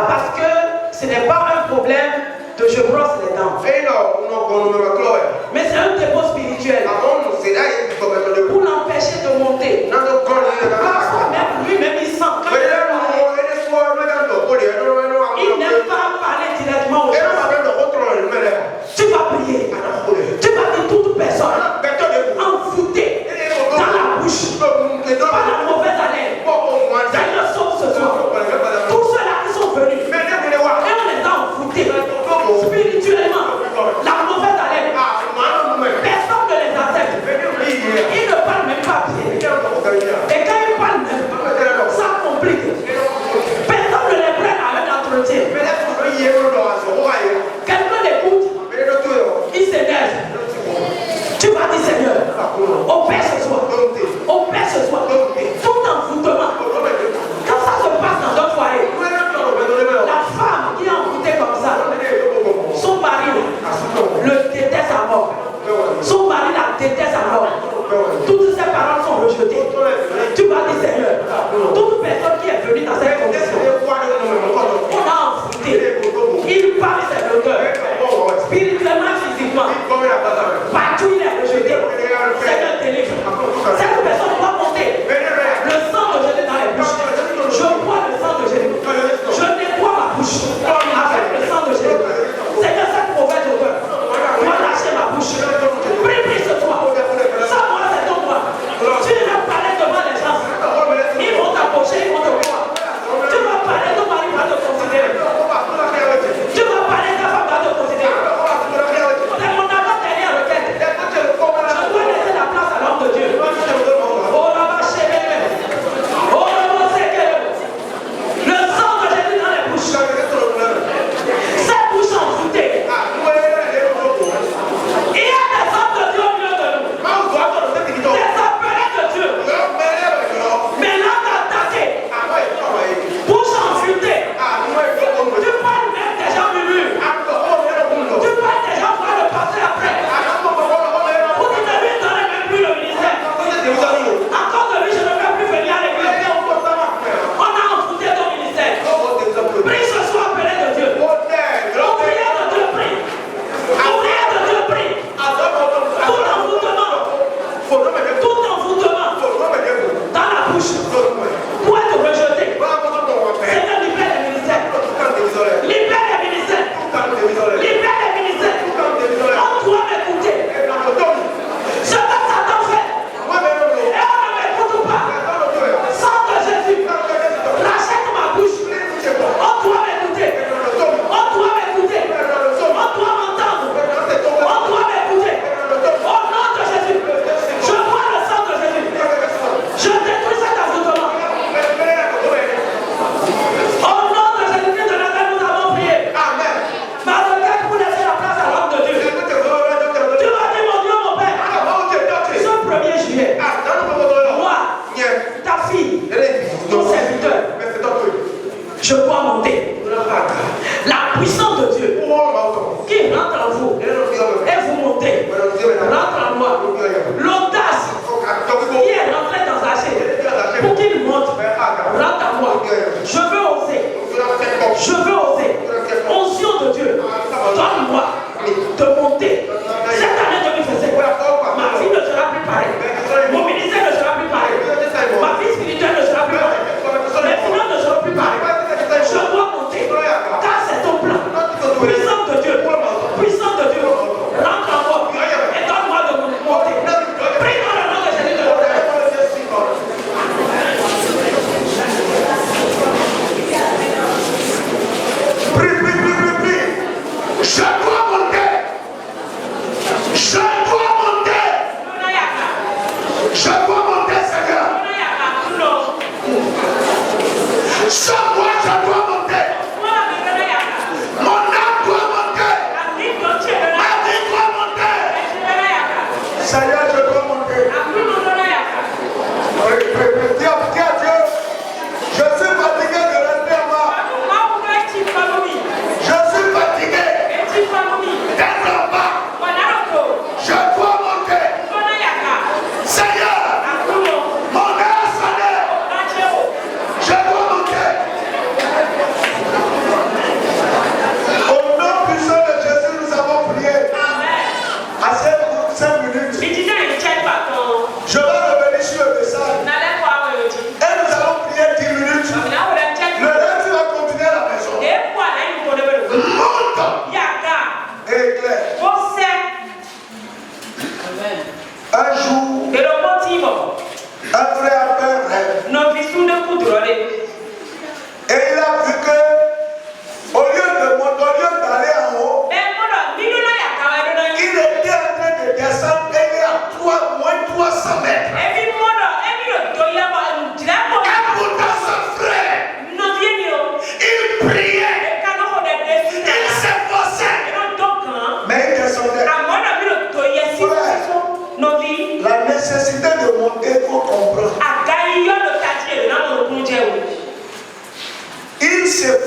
parce que ce n'est pas un problème de je brosse les dents. Mais c'est un défaut spirituel. Pour l'empêcher de monter. Parfois même lui-même il sent que il n'aime pas parler directement aux gens. Tu vas prier. Tu vas dire toute personne envoûtée dans la bouche par la mauvaise haleine. D'ailleurs, sauf ce soir. Tous ceux-là qui sont venus et on les a envoûtés spirituellement. La mauvaise haleine. Personne ne les accepte. Ils ne parlent même pas bien. Et quand ils parlent même, ça complique. Personne ne les prenne à un entretien. Quelqu'un l'écoute, il s'énerve. Tu vas dire Seigneur, opère ce soir. Opère ce soir. Tout envoûtement. Quand ça se passe dans un foyer, la femme qui est envoûtée comme ça, son mari le déteste à mort. Son mari la déteste à mort. Toutes ces paroles sont rejetées. Tu vas dire Seigneur, toute personne qui est venue dans cette condition, on a envoûté. Il parle ses l'odeur. Spirituellement, physiquement. Partout il est rejeté. Seigneur, délivre. Cette personne doit monter. Le sang de Jésus dans les bouches. Je bois le sang de Jésus. Je nettoie ma bouche avec le sang de Jésus. Seigneur, cette mauvaise odeur doit lâcher ma bouche. Prie ce soir. Ça, moi, c'est ton droit. Tu vas parler devant les gens. Ils vont t'approcher, ils vont te voir. Tu vas parler, ton mari va te considérer. Tu vas parler, ta femme va te considérer. C'est mon avant-dernière requête. Je dois laisser la place à l'homme de Dieu. Oh là-bas, chez lui-même. Oh là-bas, c'est que le sang de Jésus dans les bouches. Ces bouches envoûtées. Il y a des hommes de Dieu au milieu de nous. Des appelés de Dieu. Mais là, t'attaquer. Bouche envoûtée. Tu parles même des gens murmures. Tu parles des gens pour le passer après. Pour qu'il ne lui donne même plus le ministère. À cause de lui, je ne vais plus venir à l'église. On a envoûté ton ministère. Prie ce soir, appelé de Dieu. Ouvrier de Dieu, prie. Ouvrier de Dieu, prie. Tout envoûtement. Tout envoûtement. Dans la bouche. Pour être rejeté. Seigneur, libère les ministères. Libère les ministères. Libère les ministères. On doit m'écouter. Ce que Satan fait. Et on ne m'écoute pas. Sang de Jésus. Rachète ma bouche. On doit m'écouter. On doit m'écouter. On doit m'entendre. On doit m'écouter. Au nom de Jésus. Je vois le sang de Jésus. Je détruis cet envoûtement. Au nom de Jésus-Christ de Nazareth, nous avons prié. Ma requête pour laisser la place à l'homme de Dieu. Tu vas dire mon Dieu, mon Père. Ce 1er juillet, moi, ta fille, ton serviteur, je dois monter. La puissance de Dieu qui rentre en vous et vous montez, rentre en moi. L'audace qui est rentrée dans Zaché pour qu'il monte, rentre en moi. Je veux oser. Je veux oser. Onction de Dieu, donne-moi de monter. Cette année 2016, ma vie ne sera plus pareille. Mon ministère ne sera plus pareil. Ma vie spirituelle ne sera plus pareille. Mes finances ne seront plus pareilles. Je dois monter. Car c'est ton plan. Puissant de Dieu. Puissant de Dieu. Rentre en moi. Et donne-moi de monter. Prie dans le nom de Jésus de Nazareth. Prie. Je dois monter.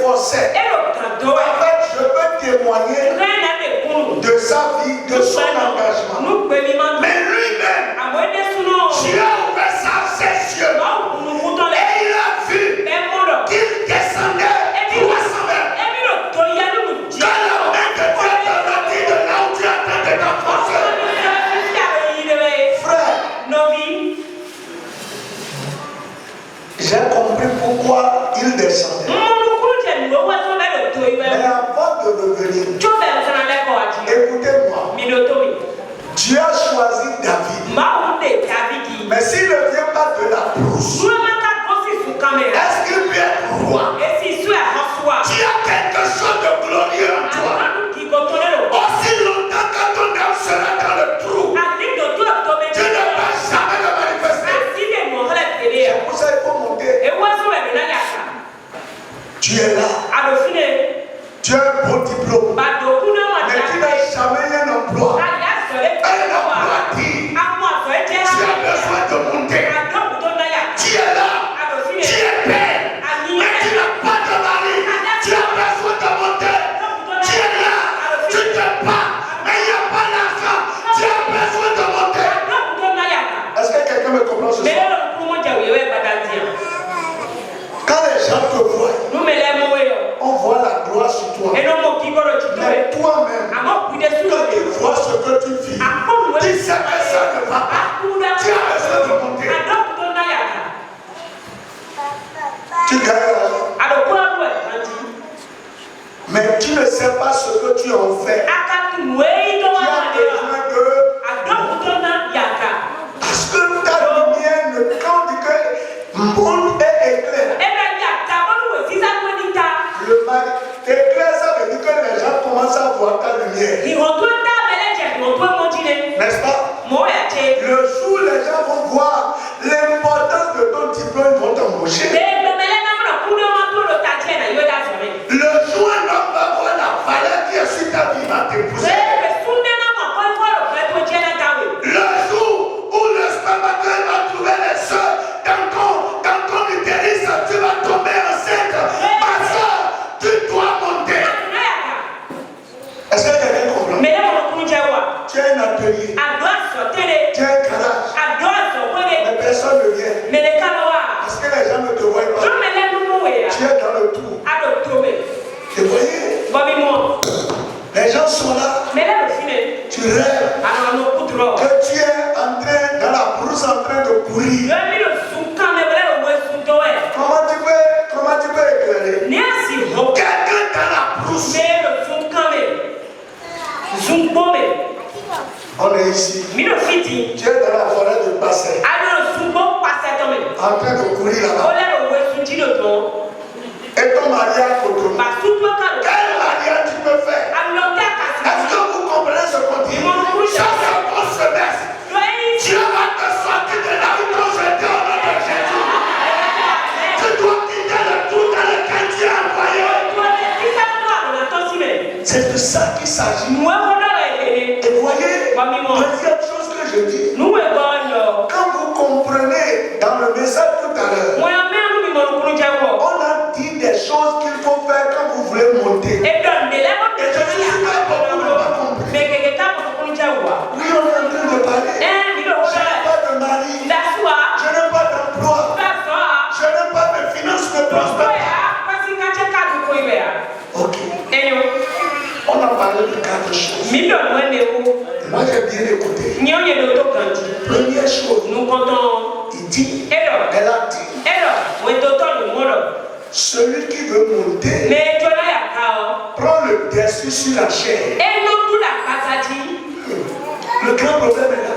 s'efforçait. En fait, je peux témoigner de sa vie, de son engagement. Mais lui-même, Dieu a ouvert ses yeux et il a vu qu'il descendait 300 mètres. Quand la main de Dieu t'a dit de là où tu attends de t'enfoncer. Frère, j'ai compris pourquoi il descendait. Mais avant de revenir, écoutez-moi. Dieu a choisi David. Mais s'il ne vient pas de la brousse, est-ce qu'il peut être roi? Tu as quelque chose de glorieux en toi. Aussi longtemps que ton âme sera dans le trou, tu ne vas jamais le manifester. C'est pour ça qu'il faut monter. Tu es là. Tu as un beau diplôme. Mais tu n'as jamais un emploi. Un emploi dit, tu as besoin de monter. Tu es là. Tu es père. Mais tu n'as pas de mari. Tu as besoin de monter. Tu es là. Tu te bats. Mais il n'y a pas d'argent. Tu as besoin de monter. Est-ce que quelqu'un me comprend ce soir? Quand les gens te voient, on voit la gloire sur toi. Mais toi-même, quand tu vois ce que tu vis, tu sais que ça ne va pas. Tu as besoin de monter. Tu gagnes l'argent. Mais tu ne sais pas ce que tu en fais. Tu as besoin de... Parce que ta lumière, quand on dit que le monde est éclair, le mal éclair, ça veut dire que les gens commencent à voir ta lumière. N'est-ce pas? Le jour où les gens vont voir l'importance de ton diplôme, ils vont t'embaucher. Le jour où un homme va voir la valeur qui est sur ta vie, va t'épouser. Le jour où le spermateur va trouver les soeurs dans ton utérus, tu vas tomber enceinte. Ma soeur, tu dois monter. Est-ce que quelqu'un comprend? Tu as un atelier. Tu as un garage. Mais personne ne vient. Parce que les gens ne te voient pas. Tu es dans le trou. Vous voyez? Les gens sont là. Tu rêves que tu es en train, dans la brousse, en train de courir. Comment tu peux éclairer? Quelqu'un dans la brousse. On est ici. Tu es dans la forêt de Basset. En train de courir là-bas. Et ton mari à côté. Quel mariage tu peux faire? Est-ce que vous comprenez ce qu'on dit? Chaque bon semestre, Dieu va te sortir de là où ton jeté au nom de Jésus. Tu dois quitter le trou dans lequel tu es envoyé. C'est de ça qu'il s'agit. Et vous voyez, deuxième chose que je dis, quand vous comprenez dans le message tout à l'heure, on a dit des choses qu'il faut faire quand vous voulez monter. Et je suis sûr que beaucoup n'ont pas compris. Oui, on est en train de parler. Je n'ai pas de mari. Je n'ai pas d'emploi. Je n'ai pas de finances de prospère. Ok. On a parlé de 4 choses. Moi j'ai bien écouté. Première chose, il dit, elle a dit, celui qui veut monter prend le dessus sur la chair. Le grand problème est là.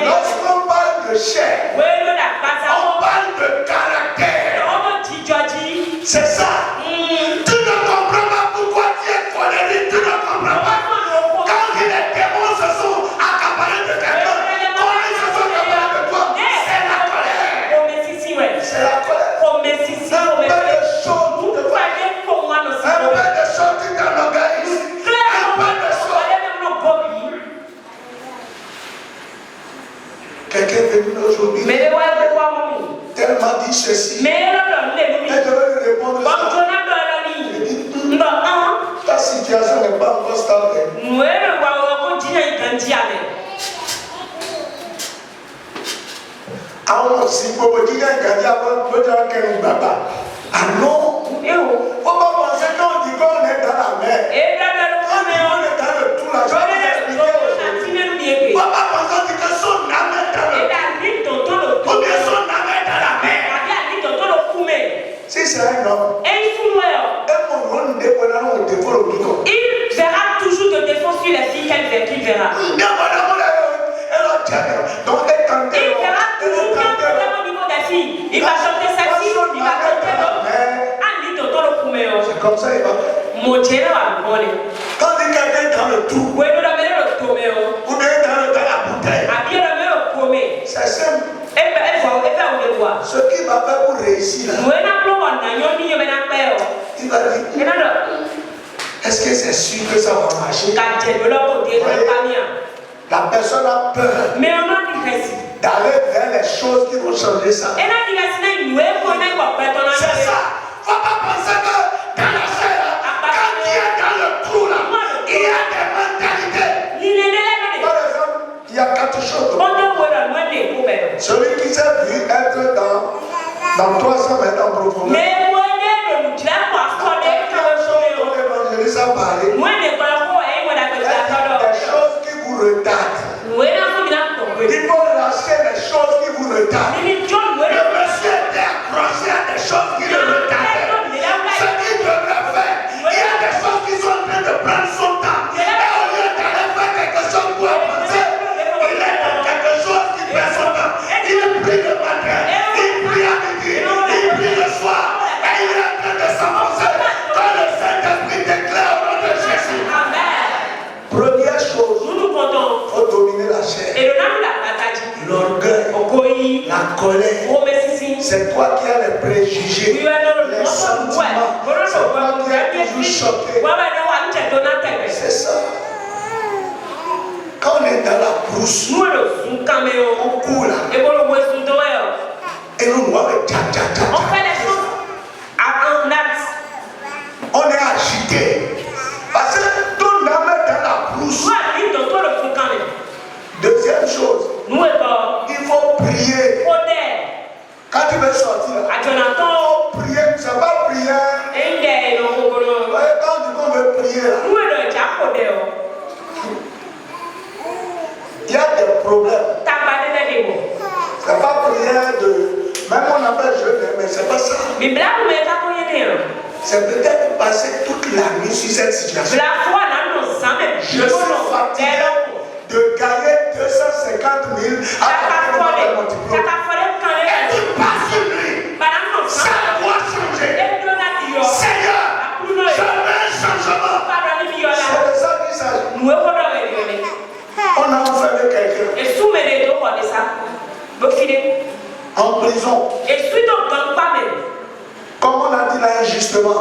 Lorsqu'on parle de chair, on parle de caractère. C'est ça. Tu ne comprends pas pourquoi tu es colérique. Tu ne comprends pas. Quand les démons se sont accaparés de quelqu'un, quand ils se sont accaparés de toi, c'est la colère. C'est la colère. Un peu de choses qui te font. Un peu de choses qui t'organisent. Un peu de choses. Quelqu'un est venu aujourd'hui. Elle m'a dit ceci. Et je vais lui répondre ça. àwọn òsìnkú òjì náà gàdí àwọn gbọ́dọ̀ kẹrin bàbá àná ó bá wọn ṣe náà di kọ́ ọ̀nà ẹ̀dá làmẹ́ ọ̀nà ẹ̀dá lè tú la ṣọ́ ọ̀nà ẹ̀dá lè bàbá wọn sọ ti kẹ́ sọ nàmẹ́ ẹ̀dá làmẹ́ ó bí sọ nàmẹ́ ẹ̀dá làmẹ́ sísè ẹ̀ nọ ẹ̀ mọ̀ ní wọ́n dé pẹ̀lú àwọn òde fọlọ́ bí kọ́. Il verra toujours de défaut sur les filles qu'il verra. Il verra toujours qu'il y a un problème au niveau des filles. Il va chanter celle-ci, il va chanter l'autre. C'est comme ça, il va faire. Quand quelqu'un dans le tout, ou bien dans la bouteille, c'est simple. Ce qui va faire pour réussir, il va dire, est-ce que c'est sûr que ça va marcher? La personne a peur d'aller vers les choses qui vont changer ça. C'est ça. Faut pas penser que dans la chair, quand tu es dans le trou là, il y a des mentalités. Par exemple, il y a quatre choses. Celui qui s'est vu être dans 300 mètres en profondeur. L'évangéliste a parlé. Des choses qui vous retardent. Il faut lâcher les choses qui vous retardent. Le monsieur était accroché à des choses qui le retardaient. Ce qu'il devrait faire, il y a des choses qui sont en train de prendre son temps. Et au lieu d'aller faire quelque chose pour avancer, il est dans quelque chose qui prend son temps. Il prie le matin, il prie à midi, il prie le soir. Et il est en train de s'avancer. Quand le Saint-Esprit déclare au nom de Jésus. Première chose, il faut dominer la chair. L'orgueil, la colère. C'est toi qui as les préjugés, les sentiments. C'est toi qui as toujours choqué. C'est ça. Quand on est dans la brousse, on court là. Et nous voyons On fait les choses en acte. on est agité. Parce que ton âme est dans la brousse. Deuxième chose, il faut prier. Quand tu veux sortir, il faut prier. C'est pas prier. Quand on veut prier, il y a des problèmes. C'est pas prière de. Même on appelle jeûne, mais c'est pas ça. C'est peut-être passer toute la nuit sur cette situation. Je suis fatigué de gagner 250 000 à la multiplier. Et tu passes une nuit. Ça doit changer. Seigneur, je veux un changement. C'est de ça qu'il s'agit. On a enfermé quelqu'un en prison. Comme on a dit là injustement.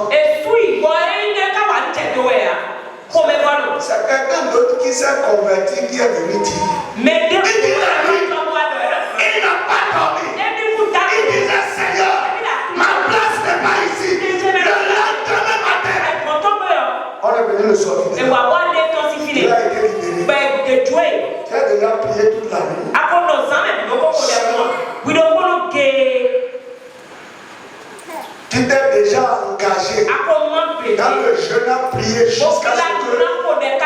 C'est quelqu'un d'autre qui s'est converti, qui est venu dire. Il dit la nuit, il n'a pas dormi. Il disait Seigneur, ma place n'est pas ici. Le lendemain matin, on est venu le sortir. Il a été libéré. Tu as déjà prié toute la nuit. Tu t'es déjà engagé dans le jeûne à prier jusqu'à ce que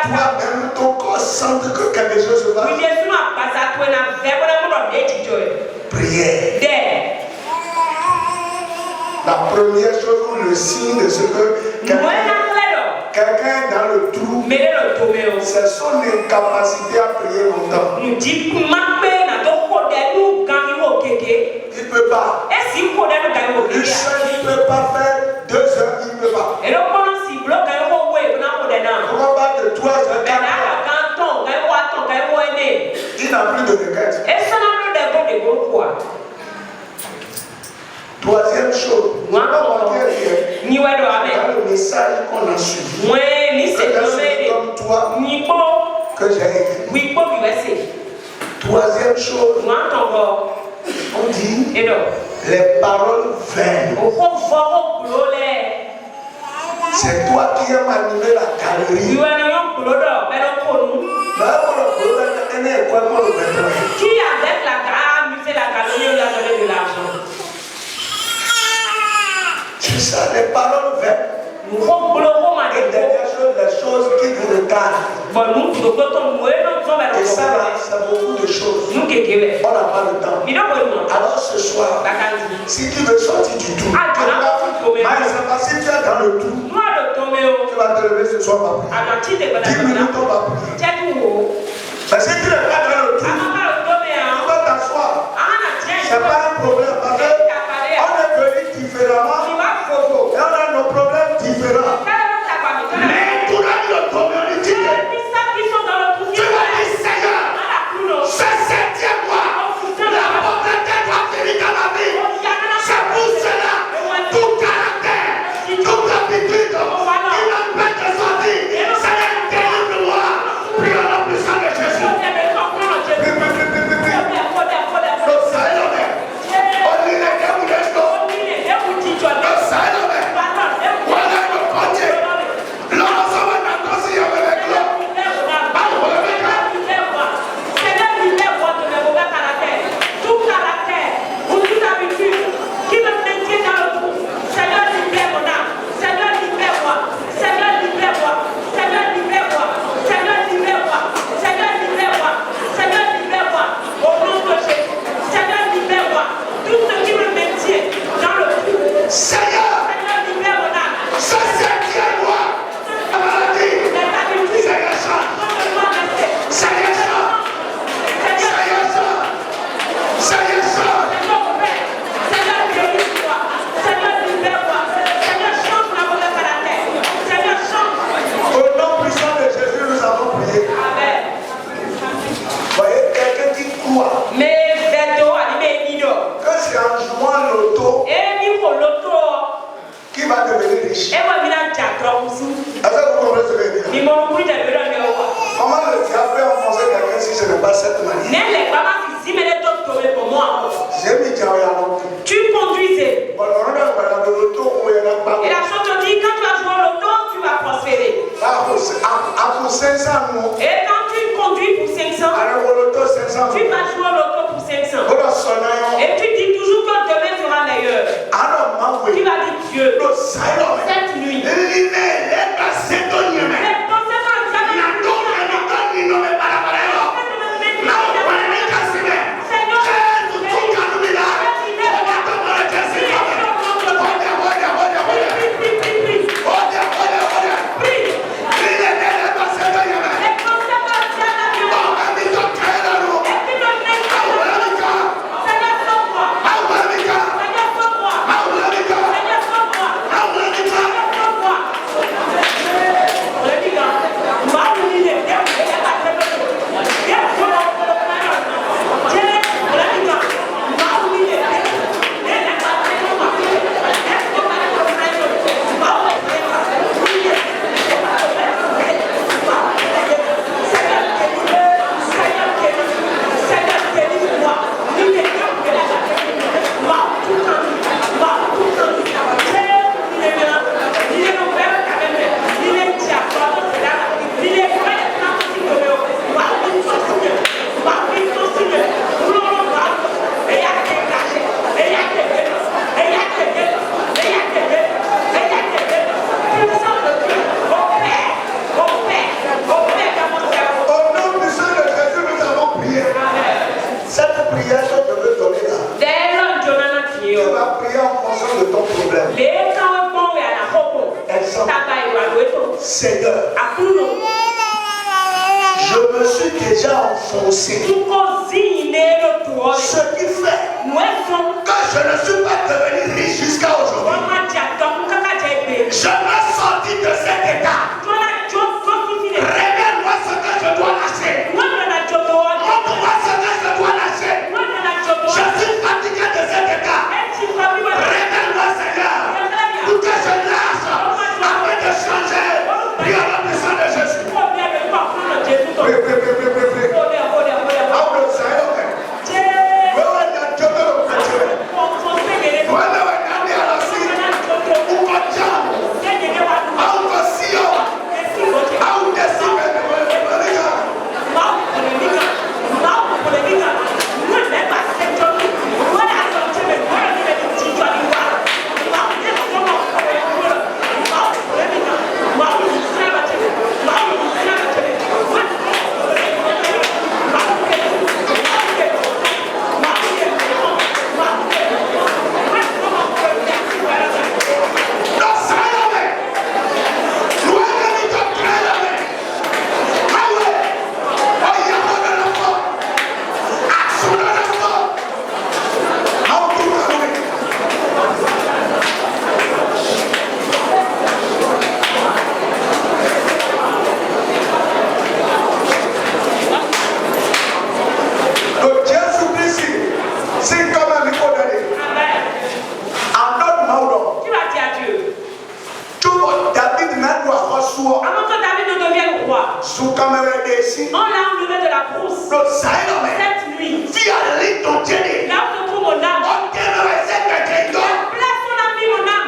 toi-même ton corps sente que quelque chose se passe. Prière. La première chose ou le signe de ce que quelqu'un est dans le trou, c'est son incapacité à prier longtemps. Il ne peut pas. Une seule, il ne peut pas faire 2 heures, il ne peut pas. Comment pas de 3 heures, 4 heures? Il n'a plus de requête. Troisième chose, on va manquer rien dans le message qu'on a suivi. C'est comme toi que j'ai écrit. Troisième chose, on dit les paroles vaines. C'est toi qui aimes animer la galerie. Qui avec la amusé la calomnie, on lui a donné de l'argent. C'est ça, les paroles vaines. Nous avons Et derrière les choses qui vous regardent. Et ça, là, c'est beaucoup de choses. On n'a pas le temps. Alors ce soir, si tu veux sortir du tout, si tu es dans le tout, tu vas te lever ce soir, papa. 10 minutes, on va prier. Mais si tu n'es pas dans le tout, tu vas t'asseoir. Ce n'est pas un problème parce qu'on est venu différemment et on a nos problèmes différents. Mais tout là, le communauté, tu vas dire Seigneur, ce 7e mois, la pauvreté doit finir dans ma vie. C'est pour cela, tout caractère, toute habitude qui m'empêche de sortir, Seigneur, délivre-moi. Prions la puissance de Jésus. Qui va devenir riche? Comment le diable peut enfoncer quelqu'un si ce n'est pas cette manière? J'ai mis tu conduisais. Et la chose te dit, quand tu vas jouer au loto, tu vas prospérer. Et quand tu conduis pour 500, tu vas jouer au loto pour 500. Et tu dis toujours que demain sera meilleur. Tu vas dire Dieu, cette nuit, Seigneur, je me suis déjà enfoncé. Ce qui fait que je ne suis pas devenu riche jusqu'à aujourd'hui. Je me sorti de cet état. Révèle-moi ce que je dois lâcher. Montre-moi ce que je dois lâcher. Je suis fatigué de cet état. Révèle-moi, Seigneur, pour que je lâche afin de changer. Prions la puissance de Jésus. Out On l'a enlevé de la brousse. Cette nuit. Là où se trouve mon âme. La place où on a mis mon âme.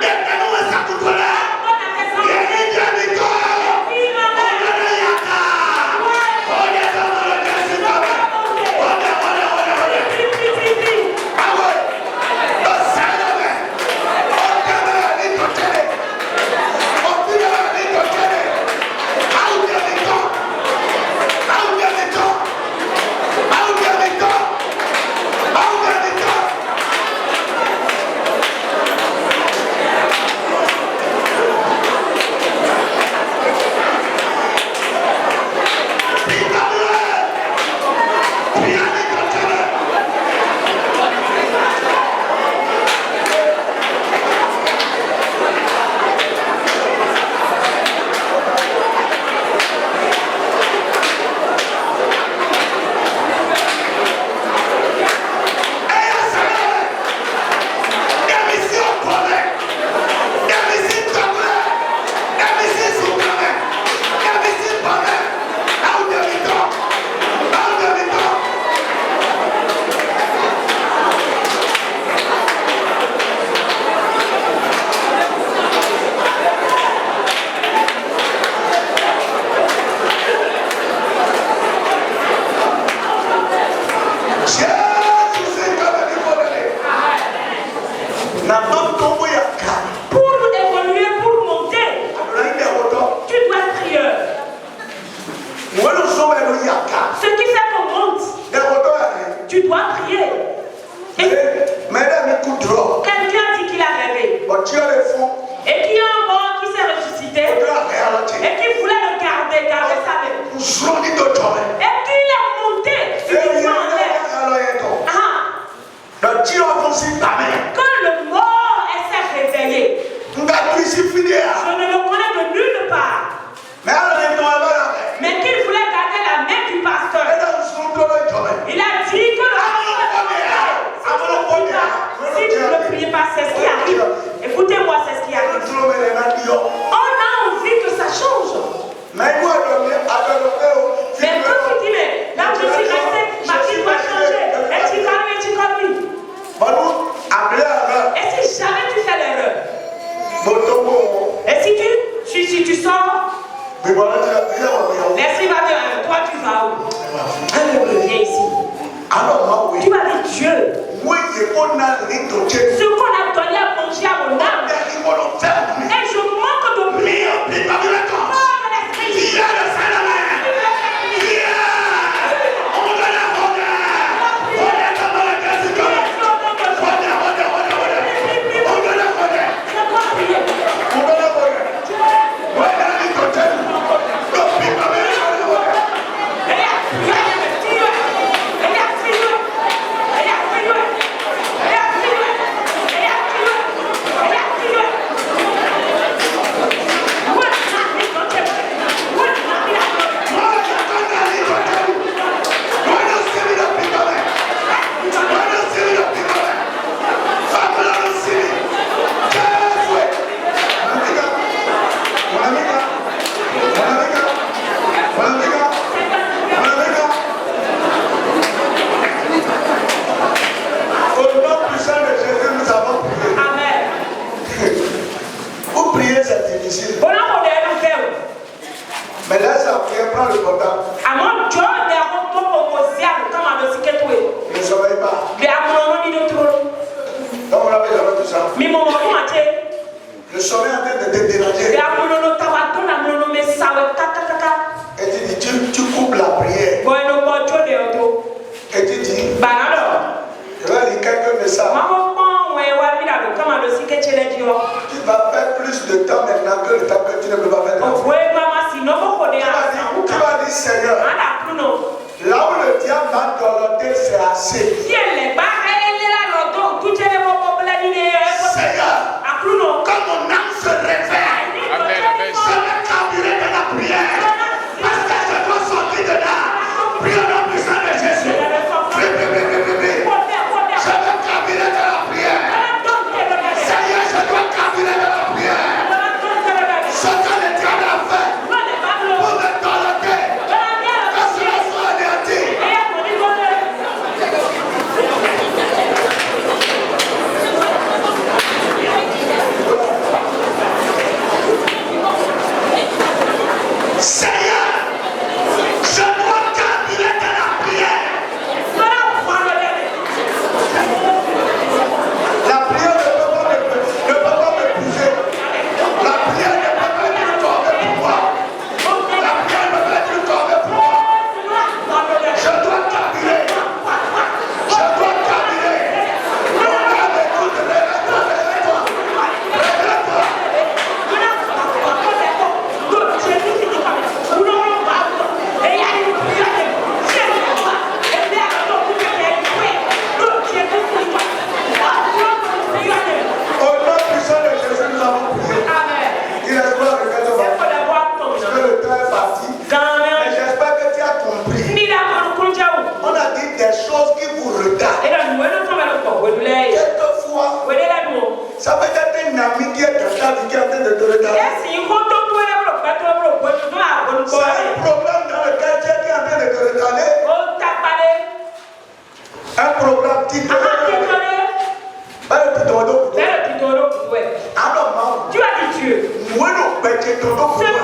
Satan est en train de faire pour me tolérer.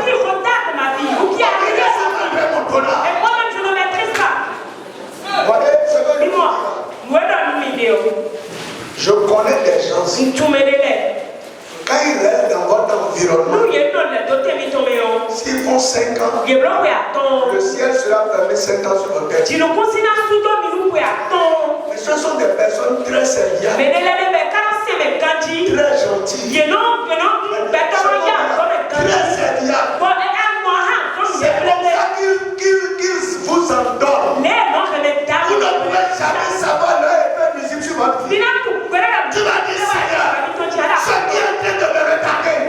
qui retarde ma vie ou qui arrive. Et moi-même, je ne maîtrise pas. Dis-moi, moi, dans une vidéo, je connais des gens. si tu me l'élèves, Quand ils restent dans votre environnement, s'ils font 5 ans, le ciel sera fermé 5 ans sur votre tête. Mais ce sont des personnes très serviables, très gentilles, très serviables. C'est comme ça qu'ils vous endorment. Vous ne pouvez jamais savoir leur effet nuisible sur votre vie. Tu vas dire, Seigneur, ce qui est en train de me retarder,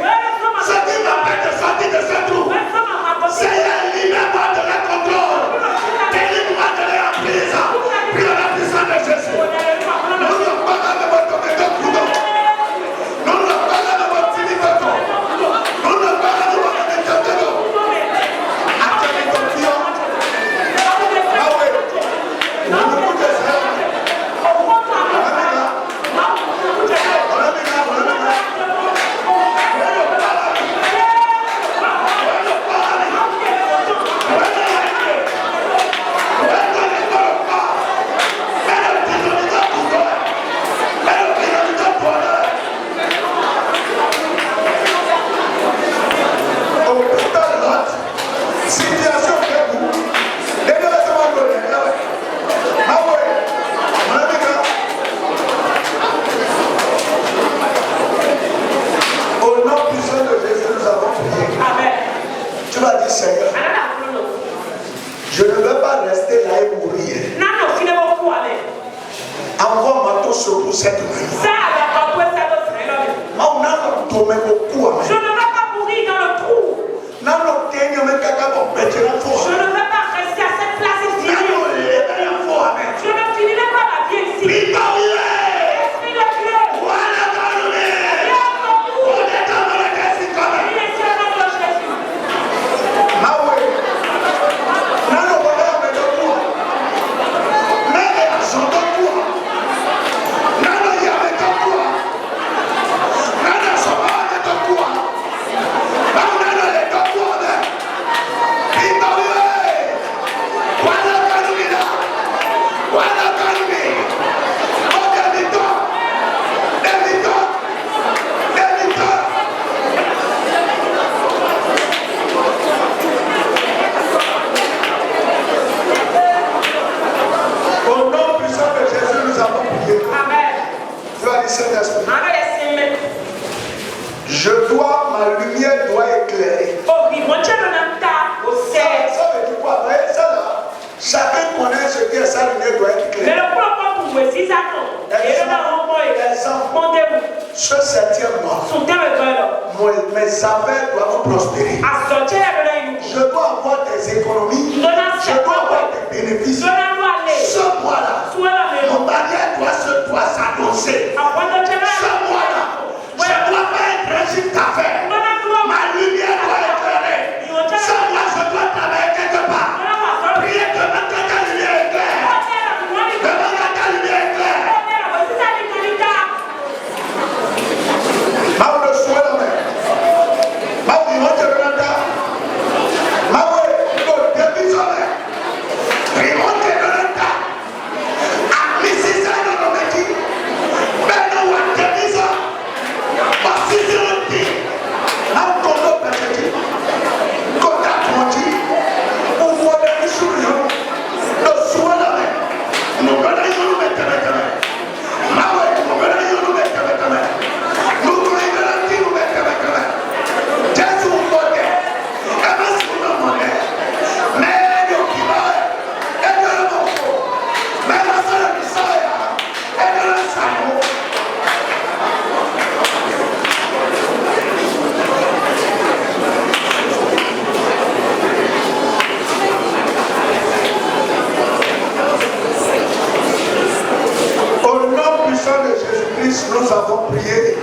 ce qui m'empêche de sortir de ce trou, Seigneur, libère-moi de leur contrôle, délivre-moi de leur emprise, puis dans la puissance de Jésus. Nous ne pas avec votre méthode prudent, nous ne pas avec votre timidité, nous ne pas avec votre méthode de l'eau. Attendez ton client. Ah oui, nous ne pouvons pas faire. Seigneur, je ne veux pas rester là et mourir. Envoie-moi ton secours cette nuit. Je ne veux pas mourir dans le trou. Je ne veux pas rester à cette place et finir. Je ne finirai pas ma vie ici. Esprit de Dieu. Je dois, ma lumière doit éclairer. Ça veut dire quoi? Ça là, chacun connaît ce que sa lumière doit éclairer. Ce 7e mois, mes affaires doivent prospérer. Je dois avoir des économies. Je dois avoir des bénéfices. Ce mois-là, mon barrière doit s'annoncer. Ce mois-là, je dois faire un grand chiffre d'affaires. Ma lumière doit éclairer. Ce mois, je dois travailler quelque part. Priez que ma lumière éclaire. Que ma lumière éclaire. Nous avons prié.